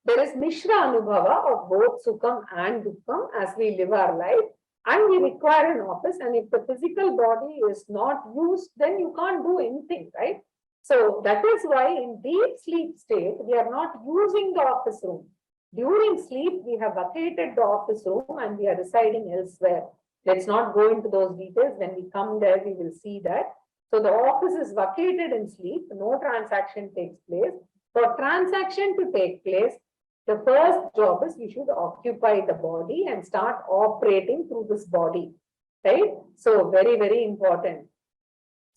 Speaker 1: there is mishra anubhava of both sukham and dukkham as we live our life, and we require an office. And if the physical body is not used, then you can't do anything, right? So that is why in deep sleep state, we are not using the office room. During sleep, we have vacated the office room and we are residing elsewhere. Let's not go into those details. When we come there, we will see that. So the office is vacated in sleep. No transaction takes place. For transaction to take place, the first job is we should occupy the body and start operating through this body, right? So very, very important.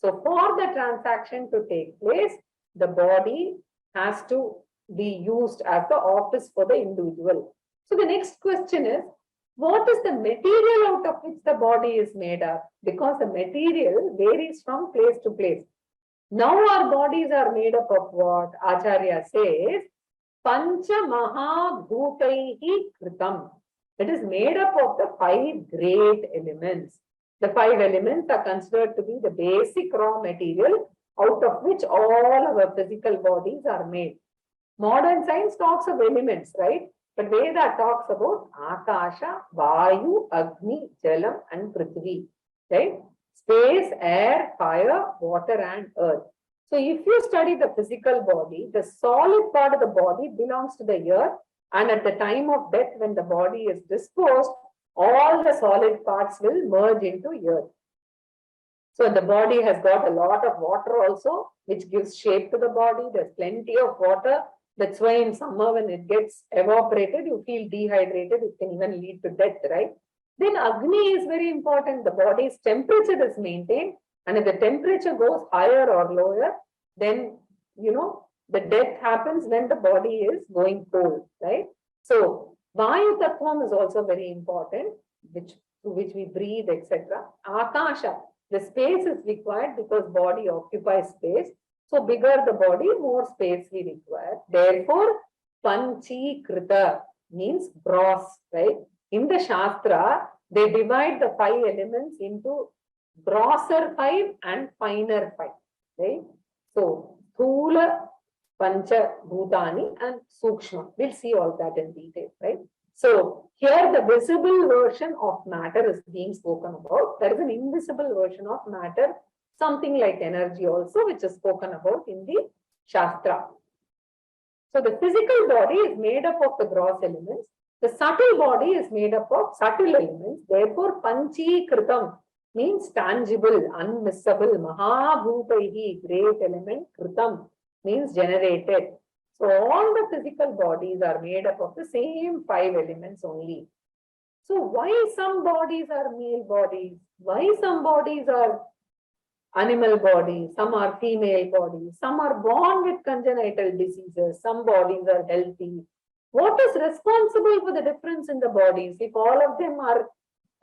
Speaker 1: So for the transaction to take place, the body has to be used as the office for the individual. So the next question is, what is the material out of which the body is made up? Because the material varies from place to place. Now our bodies are made up of what? Acharya says, Pancha Maha Bhutaihi Kritam. It is made up of the 5 great elements. The 5 elements are considered to be the basic raw material out of which all our physical bodies are made. Modern science talks of elements, right? But Veda talks about Akasha, Vayu, Agni, Jalam, and Prithvi, right? Space, air, fire, water, and earth. So if you study the physical body, the solid part of the body belongs to the earth, and at the time of death, when the body is disposed, all the solid parts will merge into earth. So the body has got a lot of water also, which gives shape to the body. There's plenty of water. That's why in summer, when it gets evaporated, you feel dehydrated. It can even lead to death, right? Then Agni is very important. The body's temperature is maintained, and if the temperature goes higher or lower, then the death happens when the body is going cold, right? So Vayu Tattvam is also very important, through which we breathe, etc. Akasha, the space is required because body occupies space. So bigger the body, more space we require. Therefore, Panchikrita means gross, right? In the Shastra, they divide the 5 elements into grosser 5 and finer 5, right? So, Thula, Pancha, Bhutani and Sukshma. We'll see all that in detail, right? So, here the visible version of matter is being spoken about. There is an invisible version of matter, something like energy also, which is spoken about in the Shastra. So, the physical body is made up of the gross elements. The subtle body is made up of subtle elements. Therefore, Panchi Kritam means tangible, unmissable. Mahabhutaihi, great element. Kritam means generated. So all the physical bodies are made up of the same 5 elements only. So why some bodies are male bodies? Why some bodies are animal bodies? Some are female bodies. Some are born with congenital diseases. Some bodies are healthy. What is responsible for the difference in the bodies? If all of them are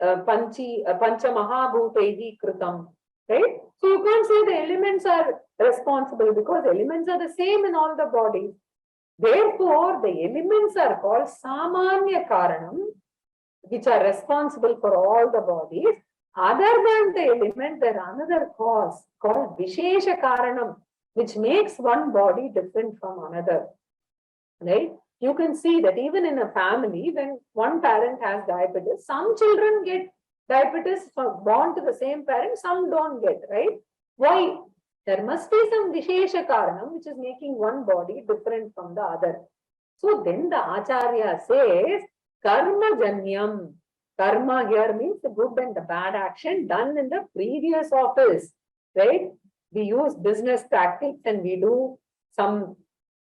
Speaker 1: Pancha Mahabhutaihi Kritam, right? So you can't say the elements are responsible because elements are the same in all the bodies. Therefore, the elements are called Samanya Kaaranam, which are responsible for all the bodies. Other than the element, there is another cause called Vishesha Kaaranam, which makes one body different from another, right? You can see that even in a family, when one parent has diabetes, some children get diabetes born to the same parent, some don't get, right? Why? There must be some Vishesha Karanam which is making one body different from the other. So then the Acharya says, Karma Janyam. Karma here means the good and the bad action done in the previous office, right? We use business tactics and we do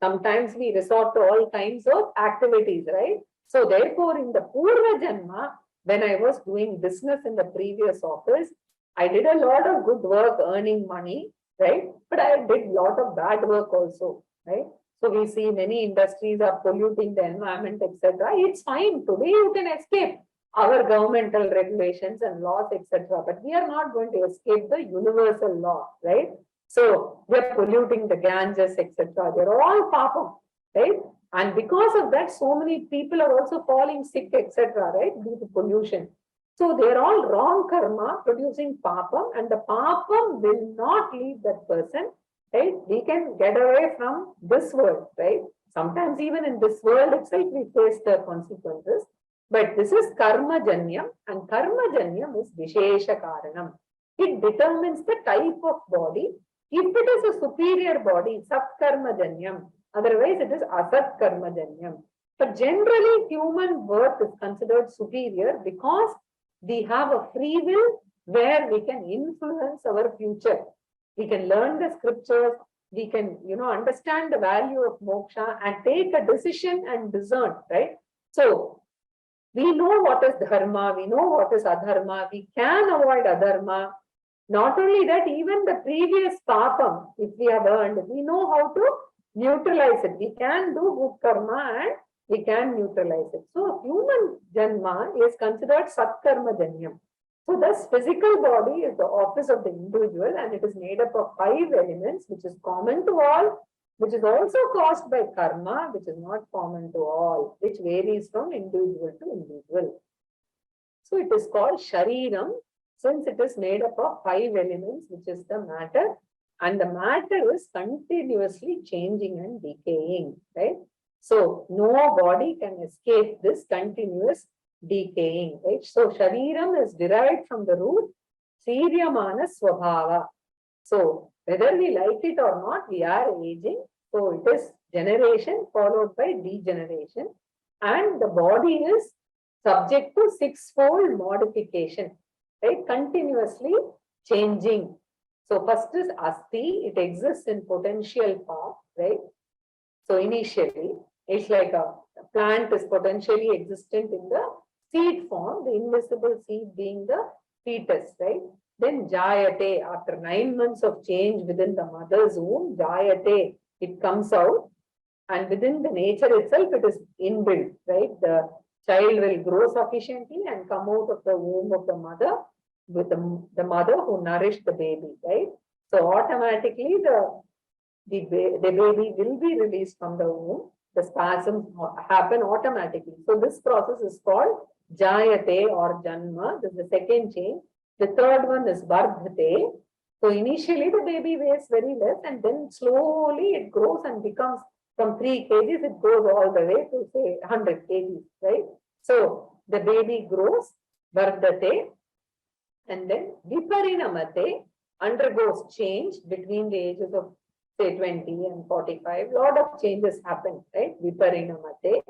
Speaker 1: sometimes we resort to all kinds of activities, right? So therefore, in the Purva Janma, when I was doing business in the previous office, I did a lot of good work earning money, right? But I did a lot of bad work also, right? So we see many industries are polluting the environment, etc. It's fine. Today you can escape our governmental regulations and laws, etc. But we are not going to escape the universal law, right? So we are polluting the Ganges, etc. They're all papam, right? And because of that, so many people are also falling sick, etc. Right? Due to pollution. So they're all wrong karma producing papam, and the papam will not leave that person, right? We can get away from this world, right? Sometimes even in this world itself, we face the consequences. But this is karma janyam, and karma janyam is vishesha karanam. It determines the type of body. If it is a superior body, sat karma janyam. Otherwise, it is asat karma janyam. But generally, human birth is considered superior because we have a free will where we can influence our future. We can learn the scriptures. We can, understand the value of moksha and take a decision and discern, right? So, we know what is dharma, we know what is adharma, we can avoid adharma. Not only that, even the previous papam, if we have earned, we know how to neutralize it. We can do good karma and we can neutralize it. So, human janma is considered sat karma janyam. So, thus physical body is the office of the individual and it is made up of 5 elements, which is common to all, which is also caused by karma, which is not common to all, which varies from individual to individual. So it is called Shariram, since it is made up of 5 elements, which is the matter, and the matter is continuously changing and decaying, right? So no body can escape this continuous decaying, right? So Shariram is derived from the root Siryamana Swabhava. So whether we like it or not, we are aging. So it is generation followed by degeneration. And the body is subject to 6-fold modification, right? Continuously changing. So first is Asti, it exists in potential form, right? So initially, it's like a plant is potentially existent in the seed form, the invisible seed being the fetus, right? Then jayate, after 9 months of change within the mother's womb, jayate, it comes out, and within the nature itself, it is inbuilt, right? The child will grow sufficiently and come out of the womb of the mother with the mother who nourished the baby, right? So automatically the baby will be released from the womb. The spasms happen automatically. So this process is called jayate or janma. This is the second change. The third one is vardhate. So initially the baby weighs very less, and then slowly it grows and becomes from 3 kgs, it goes all the way to say 100 kgs, right? So the baby grows, vardhate, and then viparinamate, undergoes change between the ages of say 20 and 45. Lot of changes happen, right? Viparinamate.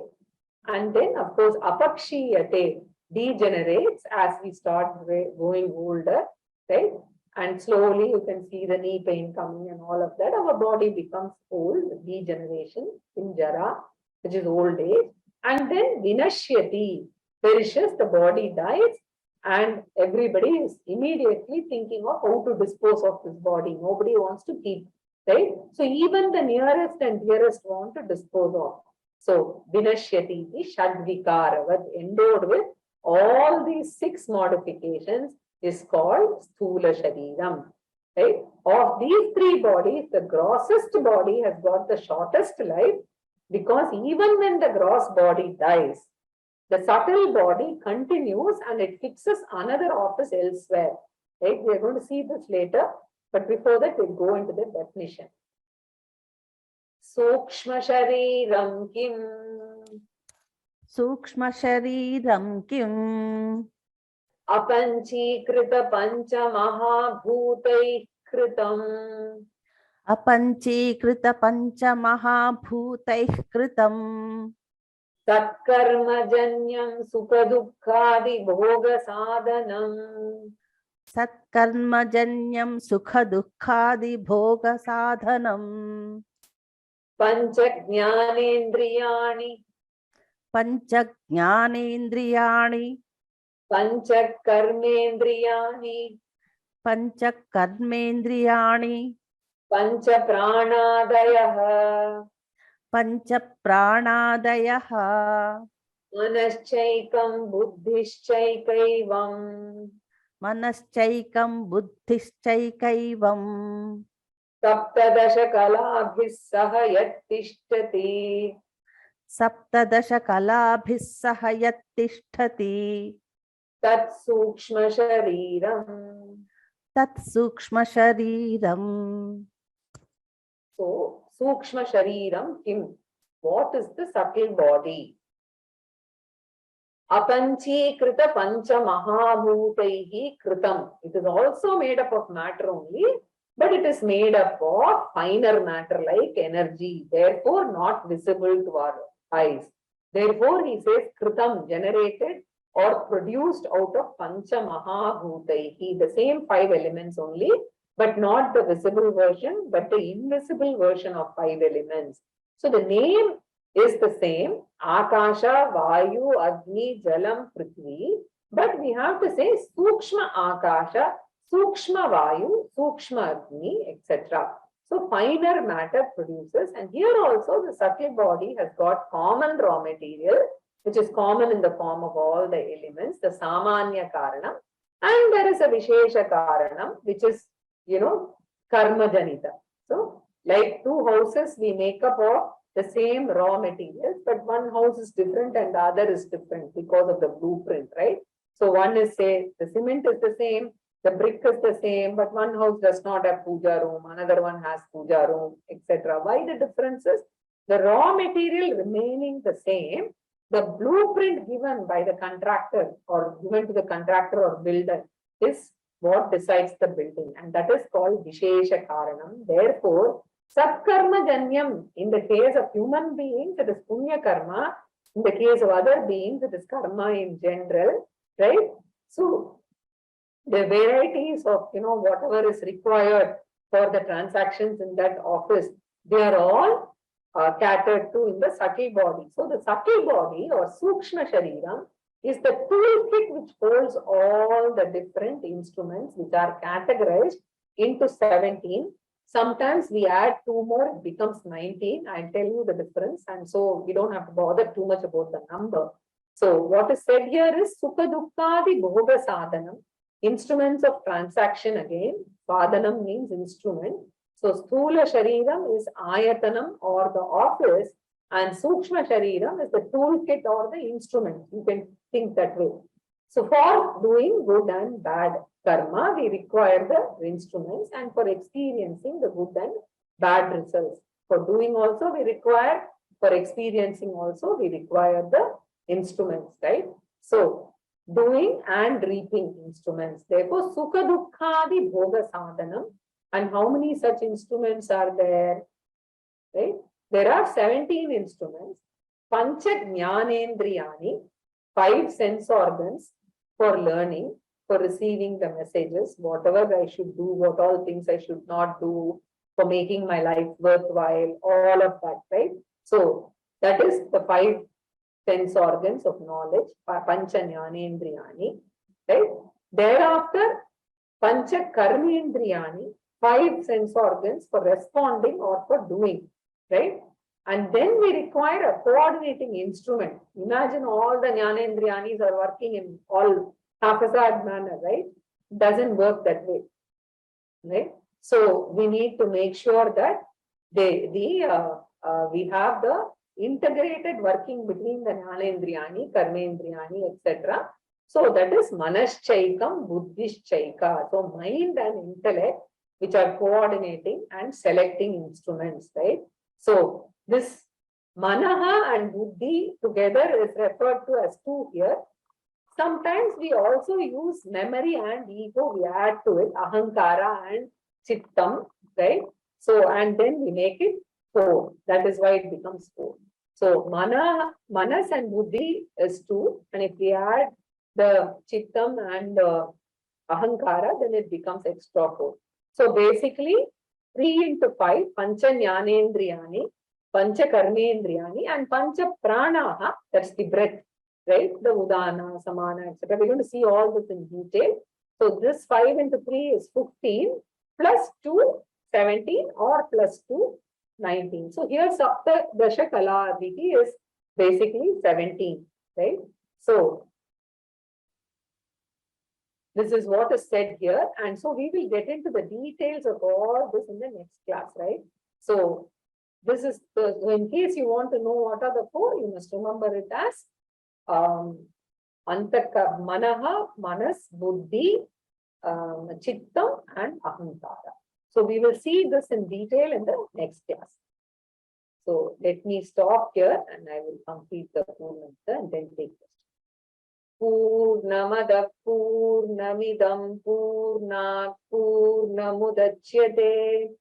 Speaker 1: And then of course apakshiyate, degenerates as we start going older, right? And slowly you can see the knee pain coming and all of that. Our body becomes old, degeneration in jara, which is old age. And then vinashyati, perishes, the body dies, and everybody is immediately thinking of how to dispose of this body. Nobody wants to keep, right? So even the nearest and dearest want to dispose of. So vinashyati, shadvikara, endowed with all these 6 modifications, is called sthula shariram, right? Of these 3 bodies, the grossest body has got the shortest life, because even when the gross body dies, the subtle body continues and it fixes another office elsewhere, right? We are going to see this later, but before that we'll go into the definition. Sukshma shariram kim?
Speaker 2: Sukshma shariram kim?
Speaker 1: Apanchikrita pancha mahabhutaih kritam.
Speaker 2: Apanchikrita pancha mahabhutaih kritam.
Speaker 1: Satkarma janyam sukha dukkhadi bhoga sadhanam.
Speaker 2: Satkarma janyam sukha dukkhadi bhoga sadhanam.
Speaker 1: Pancha jnanendriyani.
Speaker 2: Pancha jnanendriyani.
Speaker 1: Pancha karmendriyani.
Speaker 2: Pancha karmendriyani.
Speaker 1: Pancha pranadayah.
Speaker 2: Pancha pranadayaha.
Speaker 1: Manaschaikam buddhischaikkaivam.
Speaker 2: Manaschaikam buddhischaikkaivam.
Speaker 1: Saptadasha kalabhis saha yattishtati.
Speaker 2: Saptadasha kalabhis saha yattishtati.
Speaker 1: Tat sukshma shariram.
Speaker 2: Tat sukshma shariram.
Speaker 1: So, sukshma shariram kim? What is the subtle body? Apanchikrita pancha mahabhutaihi kritam. It is also made up of matter only, but it is made up of finer matter like energy, therefore not visible to our eyes. Therefore, he says kritam, generated or produced out of pancha mahabhutaihi, the same 5 elements only, but not the visible version, but the invisible version of 5 elements. So the name is the same, Akasha, Vayu, Agni, Jalam, Prithvi, but we have to say Sukshma Akasha, Sukshma Vayu, Sukshma Agni, etc. So finer matter produces, and here also the subtle body has got common raw material, which is common in the form of all the elements, the Samanya Kaaranam, and there is a Vishesha Kaaranam, which is, Karma Janita. So, like 2 houses, we make up of the same raw materials, but one house is different and the other is different because of the blueprint, right? So, one is, say, the cement is the same, the brick is the same, but one house does not have puja room, another one has puja room, etc. Why the differences? The raw material remaining the same, the blueprint given by the contractor or given to the contractor or builder is what decides the building, and that is called Vishesha Kaaranam. Therefore, Satkarma Janyam, in the case of human beings, it is Punya Karma. In the case of other beings, it is Karma in general, right? So, the varieties of, whatever is required for the transactions in that office, they are all catered to in the subtle body. So, the subtle body or Sukshma Shariram is the toolkit which holds all the different instruments which are categorized into 17. Sometimes we add 2 more, it becomes 19. I'll tell you the difference. And so we don't have to bother too much about the number. So what is said here is Sukha Dukkhadi Bhoga Sadhanam, instruments of transaction again. Sadhanam means instrument. So Sthula Shariram is Ayatanam or the office, and Sukshma Shariram is the toolkit or the instrument. You can think that way. So for doing good and bad karma, we require the instruments, and for experiencing the good and bad results. For doing also we require, for experiencing also we require the instruments, right? So doing and reaping instruments. Therefore, Sukha Dukkhadi Bhoga Sadhanam. And how many such instruments are there? Right? There are 17 instruments. Pancha Jnanendriyani, 5 sense organs for learning, for receiving the messages, whatever I should do, what all things I should not do, for making my life worthwhile, all of that, right? So that is the 5 sense organs of knowledge, Pancha Jnanendriyani, right? Thereafter, Pancha Karmendriyani, 5 sense organs for responding or for doing, right? And then we require a coordinating instrument. Imagine all the Jnanendriyanis are working in all haphazard manner, right? Doesn't work that way, right? So we need to make sure that we have the integrated working between the Jnanendriyani, Karmendriyani, etc. So that is Manaschaikam, Buddhishchaika. So mind and intellect, which are coordinating and selecting instruments, right? So this Manaha and Buddhi together is referred to as 2 here. Sometimes we also use memory and ego, we add to it Ahankara and Chittam, right? So, and then we make it 4. That is why it becomes 4. So, Manas and Buddhi is 2. And if we add the Chittam and Ahankara, then it becomes extra 4. So, basically, 3 into 5, Pancha Jnanendriyani, Pancha Karmendriyani, and Pancha Pranaha, that's the breath, right? The Udana, Samana, etc. We're going to see all this in detail. So this 5 into 3 is 15, plus 2, 17, or plus 2, 19. So here Sapta Dasha Kala Aditi is basically 17, right? So this is what is said here. And so we will get into the details of all this in the next class, right? So this is, in case you want to know what are the 4, you must remember it as Antaka, Manaha, Manas, Buddhi, Chittam, and Ahankara. So we will see this in detail in the next class. So let me stop here and I will complete the Poorna and then take this. Purnamada Purnamidam Purnat Purnamudachyate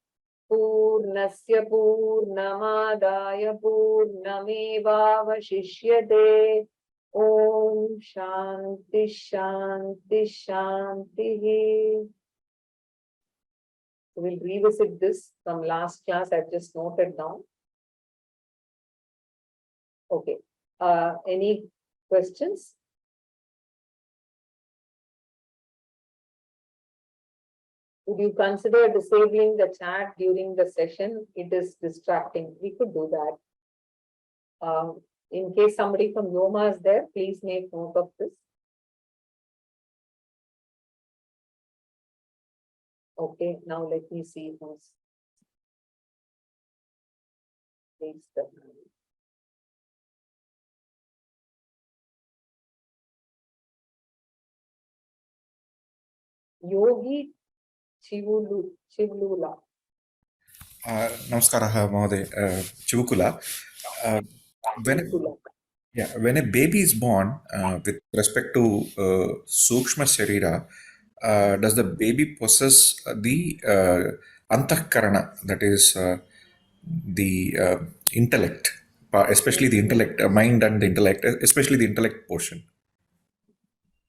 Speaker 1: Purnasya Purnamadaya Purnamevavashishyate. Om Shanti Shanti Shanti. We'll revisit this from last class. I've just noted down. Okay. Any questions? Would you consider disabling the chat during the session? It is distracting. We could do that. In case somebody from Vyoma is there, please make note of this. Okay, now let me see who's raised the hand. Yogi Chivlula.
Speaker 3: Namaskaraha, Mahoday. Chivukula. When a baby is born, with respect to Sukshma Sharira, does the baby possess the Antahkarana, that is the intellect, especially the intellect, mind and the intellect, especially the intellect portion?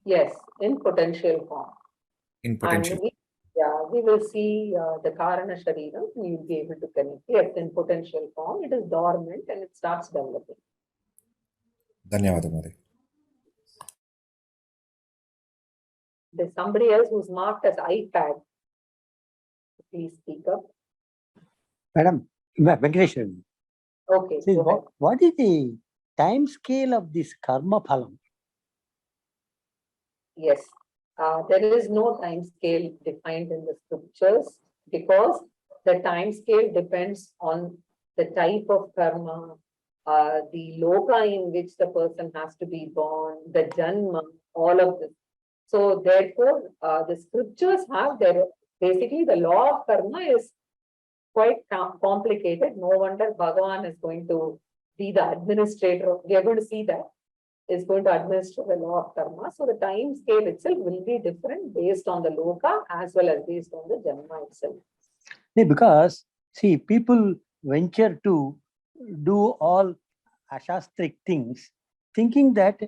Speaker 1: Yes, in potential form.
Speaker 3: In potential.
Speaker 1: And we will see the Kaaranam Sharira, we will be able to connect. Yes, in potential form, it is dormant and it starts developing.
Speaker 3: Dhanyavada, Mahoday.
Speaker 1: There's somebody else who's marked as iPad. Please speak up.
Speaker 4: Madam, Venkateshwar,
Speaker 1: Okay,
Speaker 4: says,
Speaker 1: go ahead.
Speaker 4: what is the time scale of this karma phalam?
Speaker 1: Yes, there is no time scale defined in the scriptures because the time scale depends on the type of karma, the loka in which the person has to be born, the janma, all of this. So therefore, the scriptures have their, basically the law of karma is quite complicated. No wonder Bhagavan is going to be the administrator. We are going to see that is going to administer the law of karma. So the time scale itself will be different based on the loka as well as based on the janma itself.
Speaker 4: Because, see, people venture to do all ashastric things, thinking that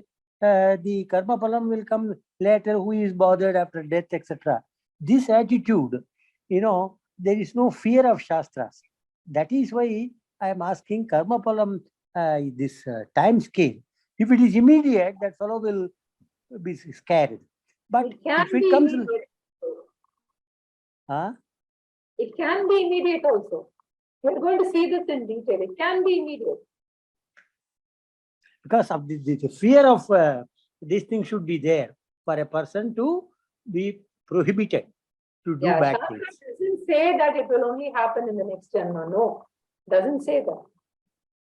Speaker 4: the karma phalam will come later, who is bothered after death, etc. This attitude, there is no fear of shastras. That is why I am asking karma phalam, this time scale. If it is immediate, that fellow will be scared. But if it comes,
Speaker 1: it can be immediate also. We are going to see this in detail. It can be immediate.
Speaker 4: Because of the fear of this thing should be there for a person to be prohibited to do bad things.
Speaker 1: Doesn't say that it will only happen in the next janma. No, doesn't say that.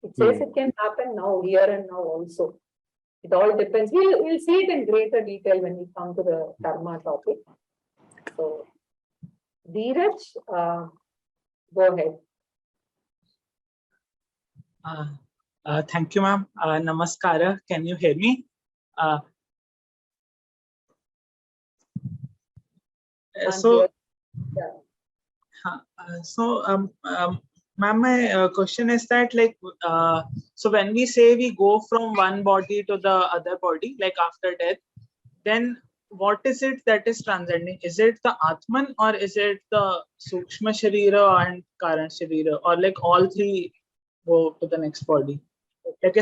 Speaker 1: It says it can happen now, here and now also. It all depends. We'll see it in greater detail when we come to the karma topic. So, Dheeraj, go ahead.
Speaker 5: Thank you, ma'am. Namaskara. Can you hear me? Ma'am, my question is that, like, so when we say we go from one body to the other body, like after death, then what is it that is transcending? Is it the Atman or is it the Sukshma Sharira and Karan Sharira, or like all three go to the next body? Like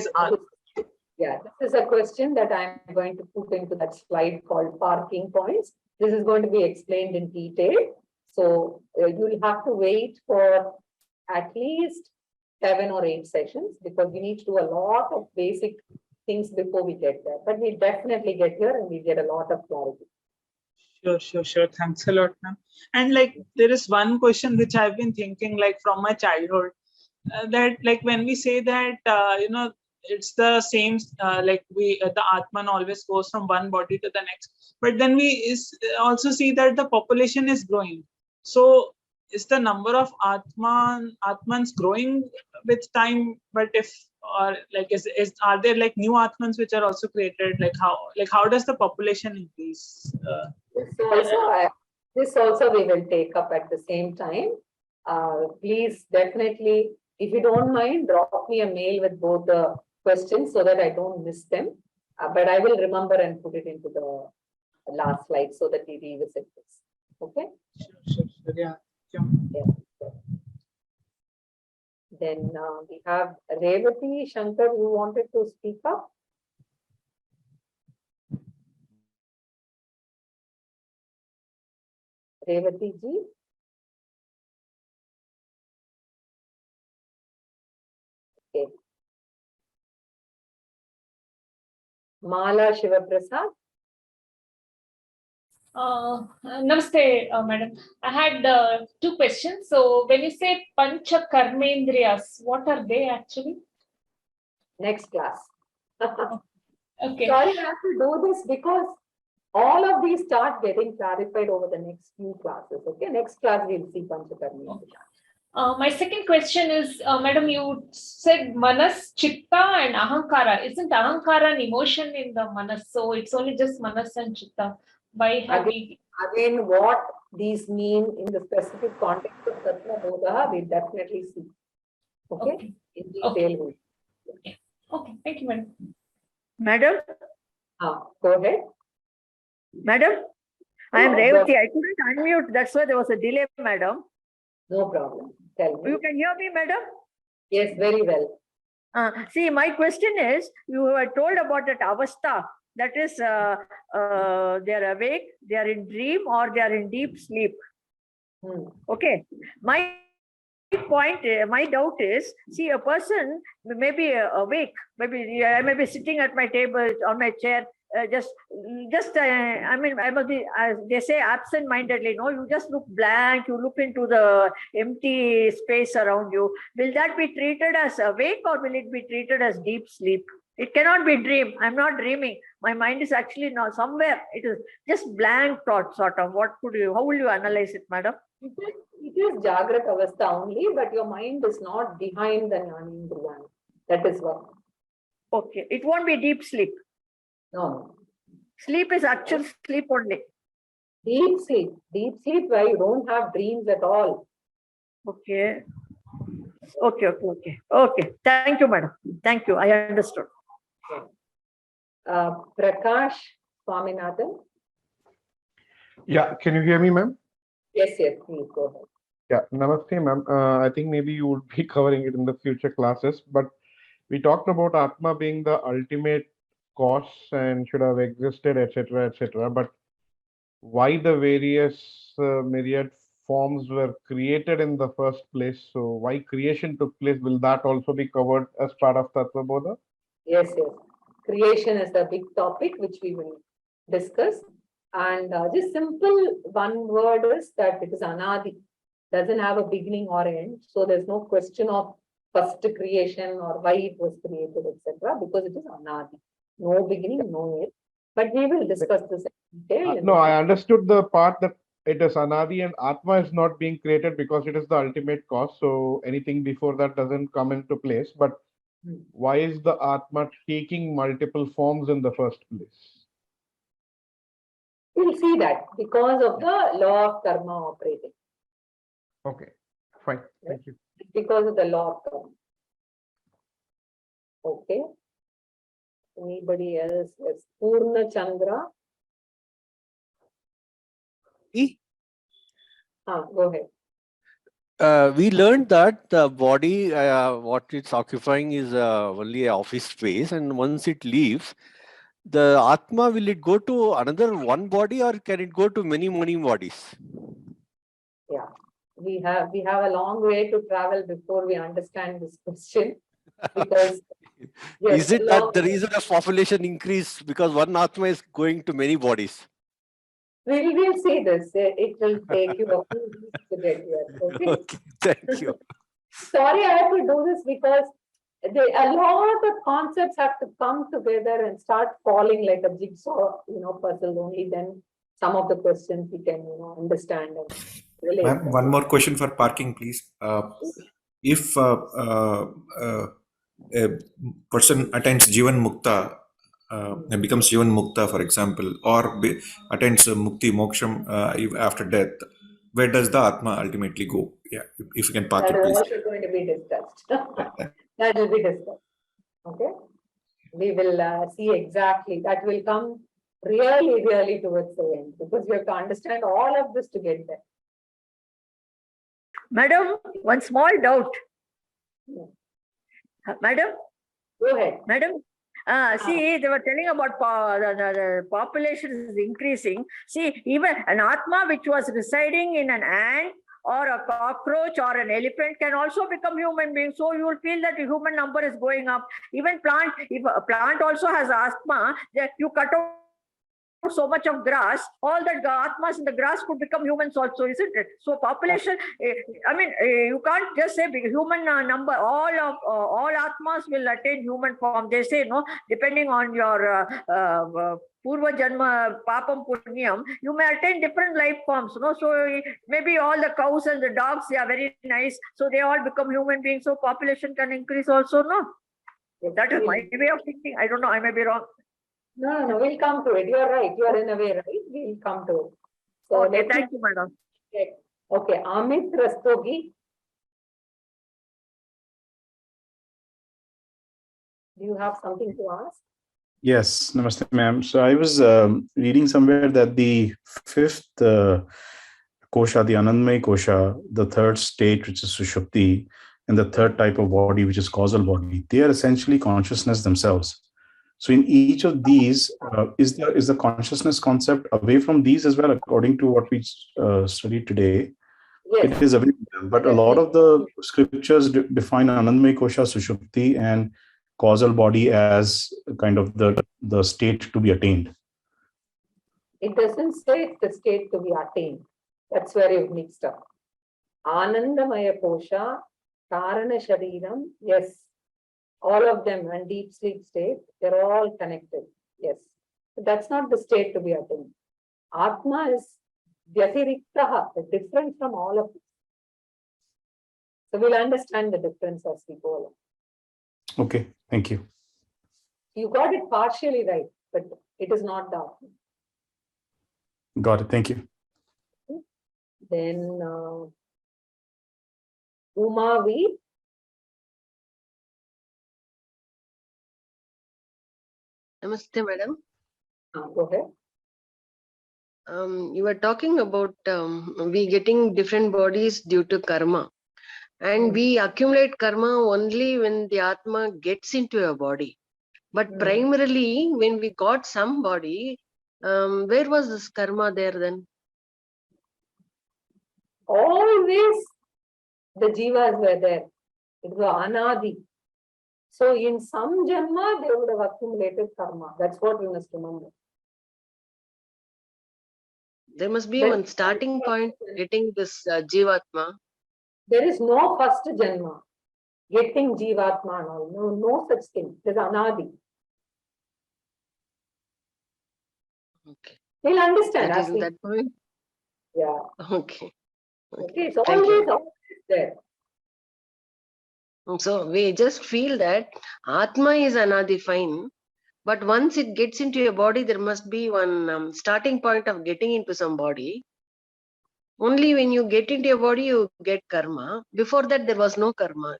Speaker 1: yeah, this is a question that I'm going to put into that slide called parking points. This is going to be explained in detail. So you'll have to wait for at least 7 or 8 sessions because we need to do a lot of basic things before we get there. But we definitely get here and we get a lot of clarity.
Speaker 5: Sure. Thanks a lot, ma'am. And like, there is one question which I've been thinking, like, from my childhood, that like when we say that, it's the same, like the Atman always goes from one body to the next, but then we also see that the population is growing. So is the number of Atmans growing with time? But if, or like, are there like new Atmans which are also created? Like how does the population increase?
Speaker 1: This also we will take up at the same time. Please definitely, if you don't mind, drop me a mail with both the questions so that I don't miss them. But I will remember and put it into the last slide so that we revisit this. Okay?
Speaker 5: Sure. Yeah.
Speaker 1: Then we have Revati Shankar, who wanted to speak up. Revati ji. Okay. Mala Shivaprasad.
Speaker 6: Namaste, madam. I had 2 questions. So when you say Pancha Karmendriyas, what are they actually?
Speaker 1: Next class.
Speaker 6: Okay.
Speaker 1: Sorry, I have to do this because all of these start getting clarified over the next few classes. Okay, next class we'll see Pancha Karmendriya.
Speaker 6: My second question is, madam, you said Manas, Chitta and Ahankara. Isn't Ahankara an emotion in the Manas? So it's only just Manas and Chitta. Why have
Speaker 1: again, what these mean in the specific context of Tattvabodha, we definitely see. Okay? In detail.
Speaker 6: Okay, thank you, madam.
Speaker 2: Madam?
Speaker 1: Go ahead.
Speaker 2: Madam? I am Revati. I couldn't unmute. That's why there was a delay, madam.
Speaker 1: No problem. Tell me.
Speaker 2: You can hear me, madam?
Speaker 1: Yes, very well.
Speaker 2: See, my question is, you were told about that avastha, that is, they are awake, they are in dream, or they are in deep sleep. Okay. My point, my doubt is, see, a person may be awake, maybe I may be sitting at my table, on my chair, I mean, I must be, they say absent-mindedly, no, you just look blank, you look into the empty space around you. Will that be treated as awake, or will it be treated as deep sleep? It cannot be dream. I'm not dreaming. My mind is actually not somewhere. It is just blank thought, sort of. How will you analyze it, madam?
Speaker 1: It is Jagrat Avastha only, but your mind is not behind the Jnanendriyani. That is what.
Speaker 2: Okay. It won't be deep sleep.
Speaker 1: No.
Speaker 2: Sleep is actual sleep only.
Speaker 1: Deep sleep. Deep sleep where you don't have dreams at all.
Speaker 2: Okay. Okay. Thank you, madam. Thank you. I understood.
Speaker 1: Prakash Swaminathan.
Speaker 7: Yeah, can you hear me, ma'am?
Speaker 1: Yes, please go ahead.
Speaker 7: Yeah, namaste, ma'am. I think maybe you would be covering it in the future classes, but we talked about Atma being the ultimate cause and should have existed, etc., etc. But why the various myriad forms were created in the first place? So why creation took place? Will that also be covered as part of Tattvabodha?
Speaker 1: Yes. Creation is a big topic which we will discuss. And just simple one word is that it is Anadi. Doesn't have a beginning or end. So there's no question of first creation or why it was created, etc. Because it is Anadi. No beginning, no end. But we will discuss this in detail.
Speaker 7: No, I understood the part that it is Anadi and Atma is not being created because it is the ultimate cause. So anything before that doesn't come into place. But why is the Atma taking multiple forms in the first place?
Speaker 1: We'll see that because of the law of karma operating.
Speaker 7: Okay, fine. Thank you.
Speaker 1: Because of the law of karma. Okay. Anybody else? Yes. Poorna Chandra. Go ahead.
Speaker 8: We learned that the body, what it's occupying is only an office space, and once it leaves, the Atma, will it go to another one body, or can it go to many bodies?
Speaker 1: Yeah, we have a long way to travel before we understand this question. Because yes,
Speaker 8: is it that the reason of population increase because one Atma is going to many bodies?
Speaker 1: We'll see this. It will take you a few weeks to get here. Okay,
Speaker 8: thank you.
Speaker 1: Sorry, I have to do this because a lot of concepts have to come together and start falling like a jigsaw, puzzle. Only then some of the questions we can, understand and relate.
Speaker 3: One more question for parking, please. If a person attains Jivan Mukta, becomes Jivan Mukta, for example, or attains Mukti Moksham after death, where does the Atma ultimately go? Yeah, if you can park it, please.
Speaker 1: That is also going to be discussed. That will be discussed. Okay. We will see exactly. That will come really towards the end because we have to understand all of this to get there.
Speaker 2: Madam, one small doubt. Madam?
Speaker 1: Go ahead.
Speaker 2: Madam? See, they were telling about the population is increasing. See, even an Atma which was residing in an ant or a cockroach or an elephant can also become human being. So you will feel that the human number is going up. Even plant, if a plant also has asthma, that you cut out so much of grass, all the Atmas in the grass could become humans also, isn't it? So population, I mean, you can't just say human number, all Atmas will attain human form. They say, no, depending on your Purva Janma Papam Punyam, you may attain different life forms. So maybe all the cows and the dogs, they are very nice. So they all become human beings. So population can increase also, no? That is my way of thinking. I don't know, I may be wrong.
Speaker 1: No, we'll come to it. You're right. You're in a way right. We'll come to it. So
Speaker 2: okay, thank you, madam.
Speaker 1: Okay, Amit Rastogi. Do you have something to ask?
Speaker 9: Yes, namaste, ma'am. So I was reading somewhere that the fifth kosha, the Anandamay kosha, the third state, which is Sushupti, and the third type of body, which is causal body, they are essentially consciousness themselves. So in each of these, is the consciousness concept away from these as well, according to what we studied today?
Speaker 1: Yes.
Speaker 9: It is away from them, but a lot of the scriptures define Anandamaya Kosha, Sushupti, and causal body as kind of the state to be attained.
Speaker 1: It doesn't say it's the state to be attained. That's where you've mixed up. Anandamaya Kosha, Karana Shariram, yes. All of them, and deep sleep state, they're all connected. Yes. But that's not the state to be attained. Atma is Vyatiriktaha, different from all of this. So we'll understand the difference as we go along.
Speaker 9: Okay, thank you.
Speaker 1: You got it partially right, but it is not the Atma.
Speaker 9: Got it, thank you.
Speaker 1: Then Uma V.
Speaker 10: Namaste, madam.
Speaker 1: Go ahead.
Speaker 10: You were talking about we getting different bodies due to karma, and we accumulate karma only when the Atma gets into a body. But primarily, when we got some body, where was this karma there then?
Speaker 1: Always the jivas were there. It was anadi. So in some janma, they would have accumulated karma. That's what we must remember.
Speaker 10: There must be one starting point getting this jivatma.
Speaker 1: There is no first janma getting jivatma and all. No such thing. There's anadi.
Speaker 10: Okay.
Speaker 1: We'll understand.
Speaker 10: That is that point?
Speaker 1: Yeah.
Speaker 10: Okay.
Speaker 1: Okay. It's always there.
Speaker 10: So we just feel that Atma is anadi, fine. But once it gets into your body, there must be one starting point of getting into some body. Only when you get into your body, you get karma. Before that, there was no karma.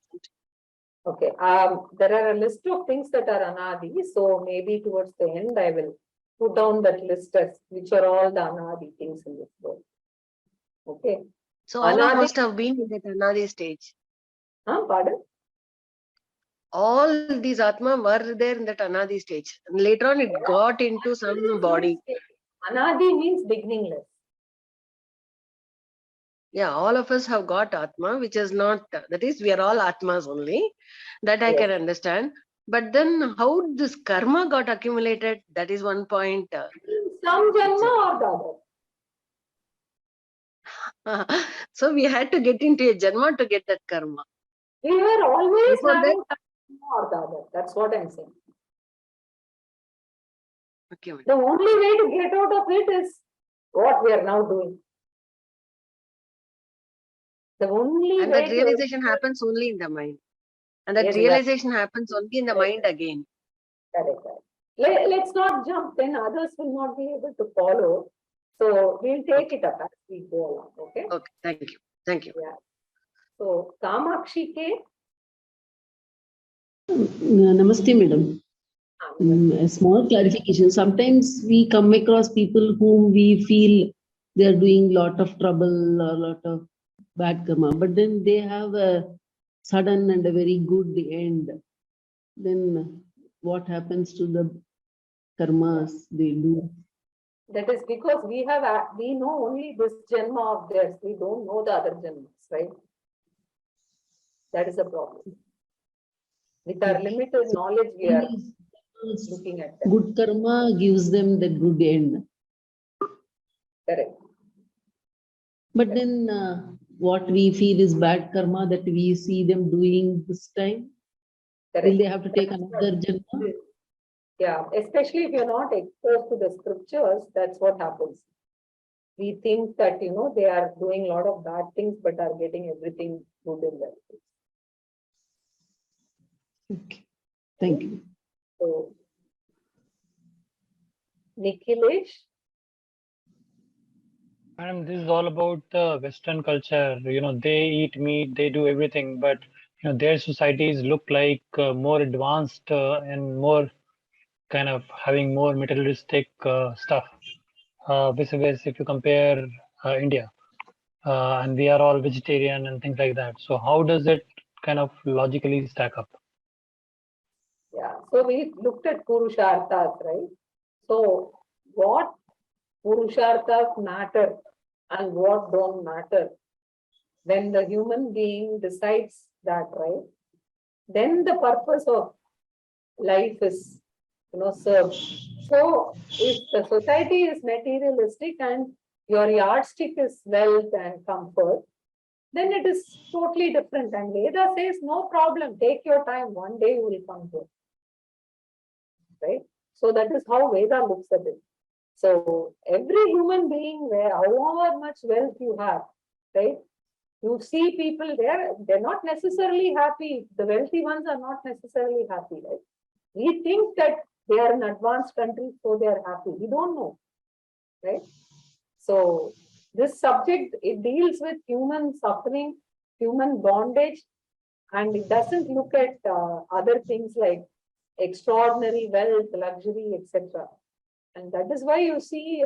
Speaker 1: Okay. There are a list of things that are anadi. So maybe towards the end, I will put down that list as which are all the anadi things in this world. Okay.
Speaker 10: So all of must have been in that anadi stage.
Speaker 1: Pardon?
Speaker 10: All these Atma were there in that anadi stage. And later on, it got into some body.
Speaker 1: Anadi means beginningless.
Speaker 10: Yeah, all of us have got Atma, which is not, that is, we are all Atmas only. That I can understand. But then how this karma got accumulated, that is one point.
Speaker 1: Some janma or the other.
Speaker 10: So we had to get into a janma to get that karma.
Speaker 1: We were always
Speaker 10: Before
Speaker 1: having or the other. That's what I'm saying.
Speaker 10: Okay.
Speaker 1: The only way to get out of it is what we are now doing. The only
Speaker 10: and
Speaker 1: way
Speaker 10: that realization happens only in the mind. And that realization happens only in the mind again.
Speaker 1: Correct. Let's not jump, then others will not be able to follow. So we'll take it up as we go along. Okay.
Speaker 10: Okay. Thank you. Thank you.
Speaker 1: Yeah. So Kamakshi K.
Speaker 11: Namaste, madam. A small clarification. Sometimes we come across people whom we feel they are doing lot of trouble or lot of bad karma, but then they have a sudden and a very good end. Then what happens to the karmas they do?
Speaker 1: That is because we know only this janma of theirs. We don't know the other janmas, right? That is the problem. With our limited knowledge, we are looking at them.
Speaker 11: Good karma gives them the good end.
Speaker 1: Correct.
Speaker 11: But then what we feel is bad karma that we see them doing this time, will they have to take another janma?
Speaker 1: Yeah, especially if you're not exposed to the scriptures, that's what happens. We think that, they are doing a lot of bad things, but are getting everything good in their lives.
Speaker 11: Okay. Thank you.
Speaker 1: So, Nikhilesh?
Speaker 12: Madam, this is all about the Western culture. They eat meat, they do everything, but their societies look like more advanced and more kind of having more materialistic stuff. Vis-a-vis if you compare India, and we are all vegetarian and things like that. So how does it kind of logically stack up?
Speaker 1: Yeah, so we looked at Purusharthas, right? So what Purusharthas matter and what don't matter? When the human being decides that, right? Then the purpose of life is, served. So if the society is materialistic and your yardstick is wealth and comfort, then it is totally different. And Veda says, no problem, take your time, one day you will come here. Right? So that is how Veda looks at it. So every human being, however much wealth you have, right? You see people there, they're not necessarily happy. The wealthy ones are not necessarily happy, right? We think that they are in advanced countries, so they are happy. We don't know, right? So this subject, it deals with human suffering, human bondage, and it doesn't look at other things like extraordinary wealth, luxury, etc. And that is why you see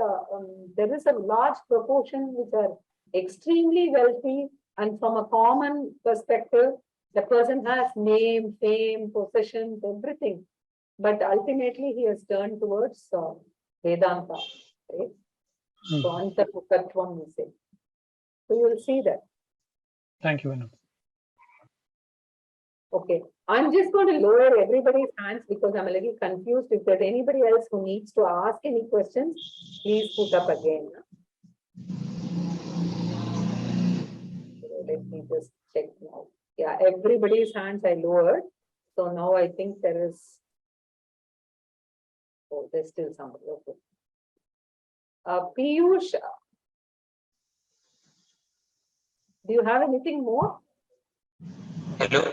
Speaker 1: there is a large proportion which are extremely wealthy, and from a common perspective, the person has name, fame, possessions, everything. But ultimately, he has turned towards Vedanta, right? So, Antarmukhatvam, we say. So, you will see that.
Speaker 12: Thank you, Madam.
Speaker 1: Okay, I'm just going to lower everybody's hands because I'm a little confused. If there's anybody else who needs to ask any questions, please put up again. Let me just check now. Yeah, everybody's hands I lowered. So now I think there is, oh, there's still somebody. Okay. Piyush, do you have anything more?
Speaker 13: Hello.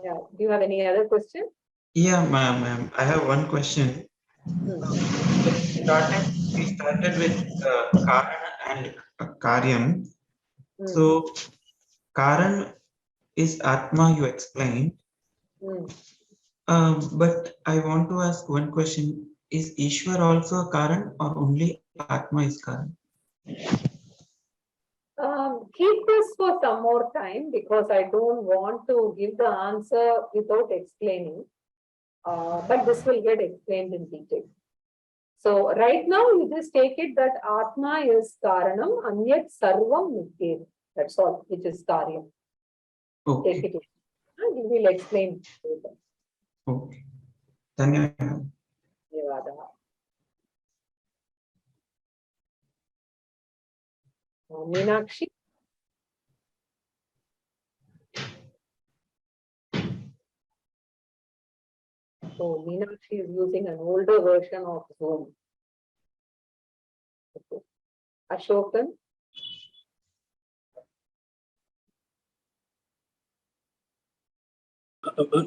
Speaker 1: Yeah. Do you have any other question?
Speaker 13: Yeah, ma'am. I have one question. We started with Kaaranam and Karyam. So, Karan is Atma, you explained. But I want to ask one question. Is Ishwar also a Karan or only Atma is Karan?
Speaker 1: Keep this for some more time because I don't want to give the answer without explaining. But this will get explained in detail. So right now you just take it that Atma is Kaaranam, Anyat Sarvam Nityev. That's all, which is Karyam.
Speaker 13: Okay.
Speaker 1: Take it. And we will explain later.
Speaker 13: Okay. Dhanyawad.
Speaker 1: Dhanyawadaha. Meenakshi. So Meenakshi is using an older version of Zoom. Okay. Ashokan.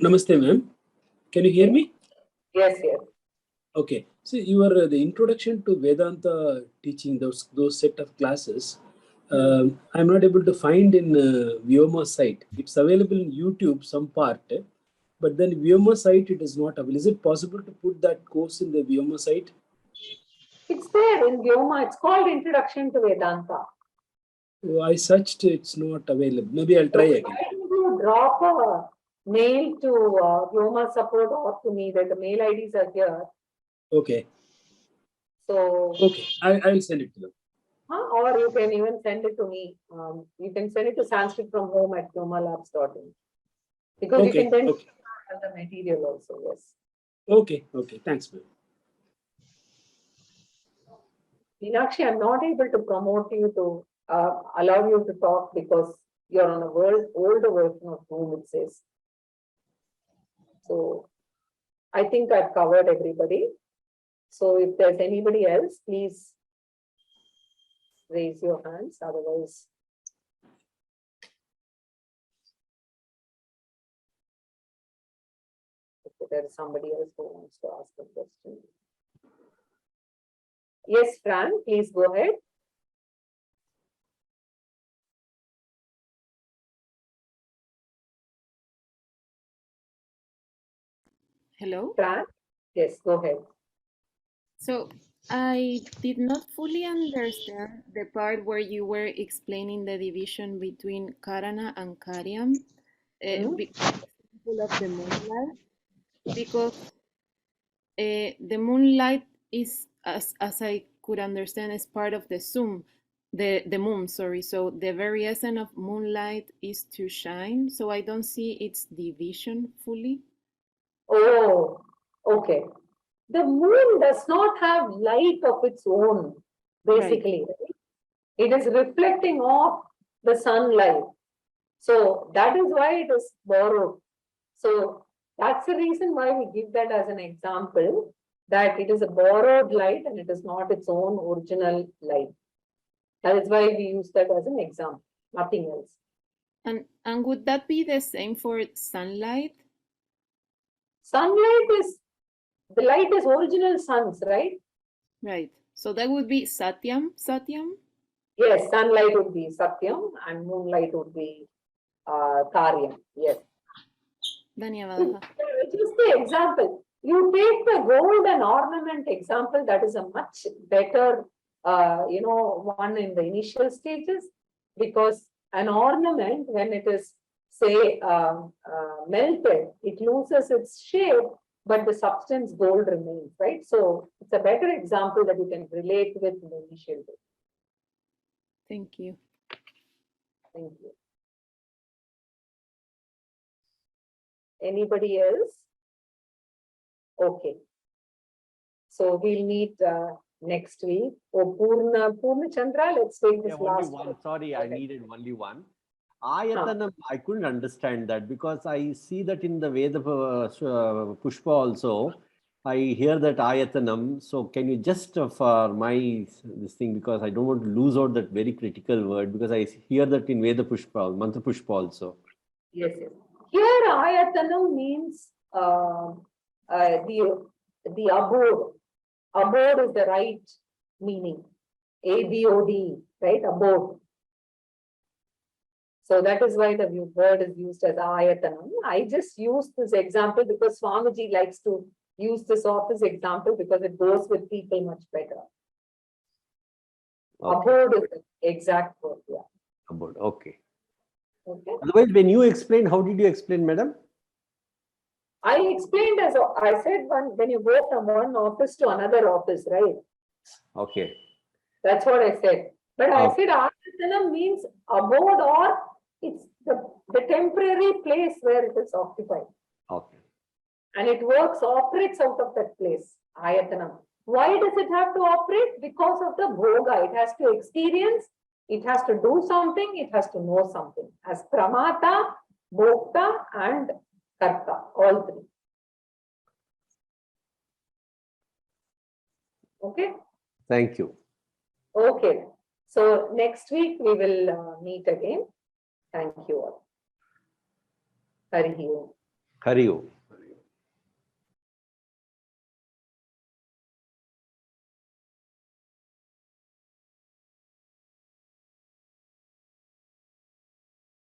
Speaker 14: Namaste, ma'am. Can you hear me?
Speaker 1: Yes, yes.
Speaker 14: Okay. So the introduction to Vedanta teaching, those set of classes, I'm not able to find in Vyoma site. It's available in YouTube, some part, but then Vyoma site, it is not available. Is it possible to put that course in the Vyoma site?
Speaker 1: It's there in Vyoma. It's called Introduction to Vedanta.
Speaker 14: Oh, I searched, it's not available. Maybe I'll try again.
Speaker 1: Why don't you drop a mail to Vyoma support or to me? That the mail IDs are here.
Speaker 14: Okay.
Speaker 1: So.
Speaker 14: Okay, I'll send it to them.
Speaker 1: Or you can even send it to me. You can send it to sanskritfromhome at vyomalabs.in. Because you can then have the material also, yes.
Speaker 14: Okay, thanks, ma'am.
Speaker 1: Meenakshi, I'm not able to promote you to allow you to talk because you're on a older version of Zoom, it says. So I think I've covered everybody. So if there's anybody else, please raise your hands. Otherwise, if there is somebody else who wants to ask a question. Yes, Fran, please go ahead.
Speaker 15: Hello?
Speaker 1: Fran? Yes, go ahead.
Speaker 15: So I did not fully understand the part where you were explaining the division between Karana and Karyam because of the modular. because the moonlight is, as I could understand, is part of the the moon, sorry. So the very essence of moonlight is to shine. So I don't see its division fully.
Speaker 1: Oh, okay. The moon does not have light of its own, basically. Right? It is reflecting off the sunlight. So that is why it is borrowed. So that's the reason why we give that as an example, that it is a borrowed light and it is not its own original light. That is why we use that as an example, nothing else.
Speaker 15: And would that be the same for sunlight?
Speaker 1: Sunlight is, the light is original suns, right?
Speaker 15: Right. So that would be Satyam?
Speaker 1: Yes, sunlight would be Satyam and moonlight would be Karyam. Yes.
Speaker 15: Dhanyavadaha.
Speaker 1: Just the example. You take the gold and ornament example, that is a much better, one in the initial stages, because an ornament, when it is, say, melted, it loses its shape, but the substance gold remains, right? So it's a better example that you can relate with in the initial day.
Speaker 15: Thank you.
Speaker 1: Thank you. Anybody else? Okay. So we'll meet next week. Oh, Poorna Chandra, let's take this last
Speaker 8: one. Sorry, I needed only one. Ayatanam, I couldn't understand that because I see that in the Veda Pushpa also, I hear that Ayatanam. So can you just for this thing, because I don't want to lose out that very critical word, because I hear that in Veda Pushpa, Mantra Pushpa also.
Speaker 1: Yes, yes. Here Ayatanam means the abode. Abode is the right meaning. ABOD, right? Abode. So that is why the word is used as Ayatanam. I just use this example because Swamiji likes to use this office example because it goes with people much better. Okay. Abode is the exact word, yeah.
Speaker 8: Abode, okay.
Speaker 1: Okay.
Speaker 8: Otherwise, when you explained, how did you explain, madam?
Speaker 1: I explained as I said, when you go from one office to another office, right?
Speaker 8: Okay.
Speaker 1: That's what I said. But I said Ayatanam means abode, or it's the temporary place where it is occupied.
Speaker 8: Okay.
Speaker 1: And it operates out of that place, Ayatanam. Why does it have to operate? Because of the bhoga. It has to experience, it has to do something, it has to know something. As Pramata, Bhokta and Karta, all three. Okay?
Speaker 8: Thank you.
Speaker 1: Okay. So next week we will meet again. Thank you all. Hari Om.
Speaker 8: Hari Om.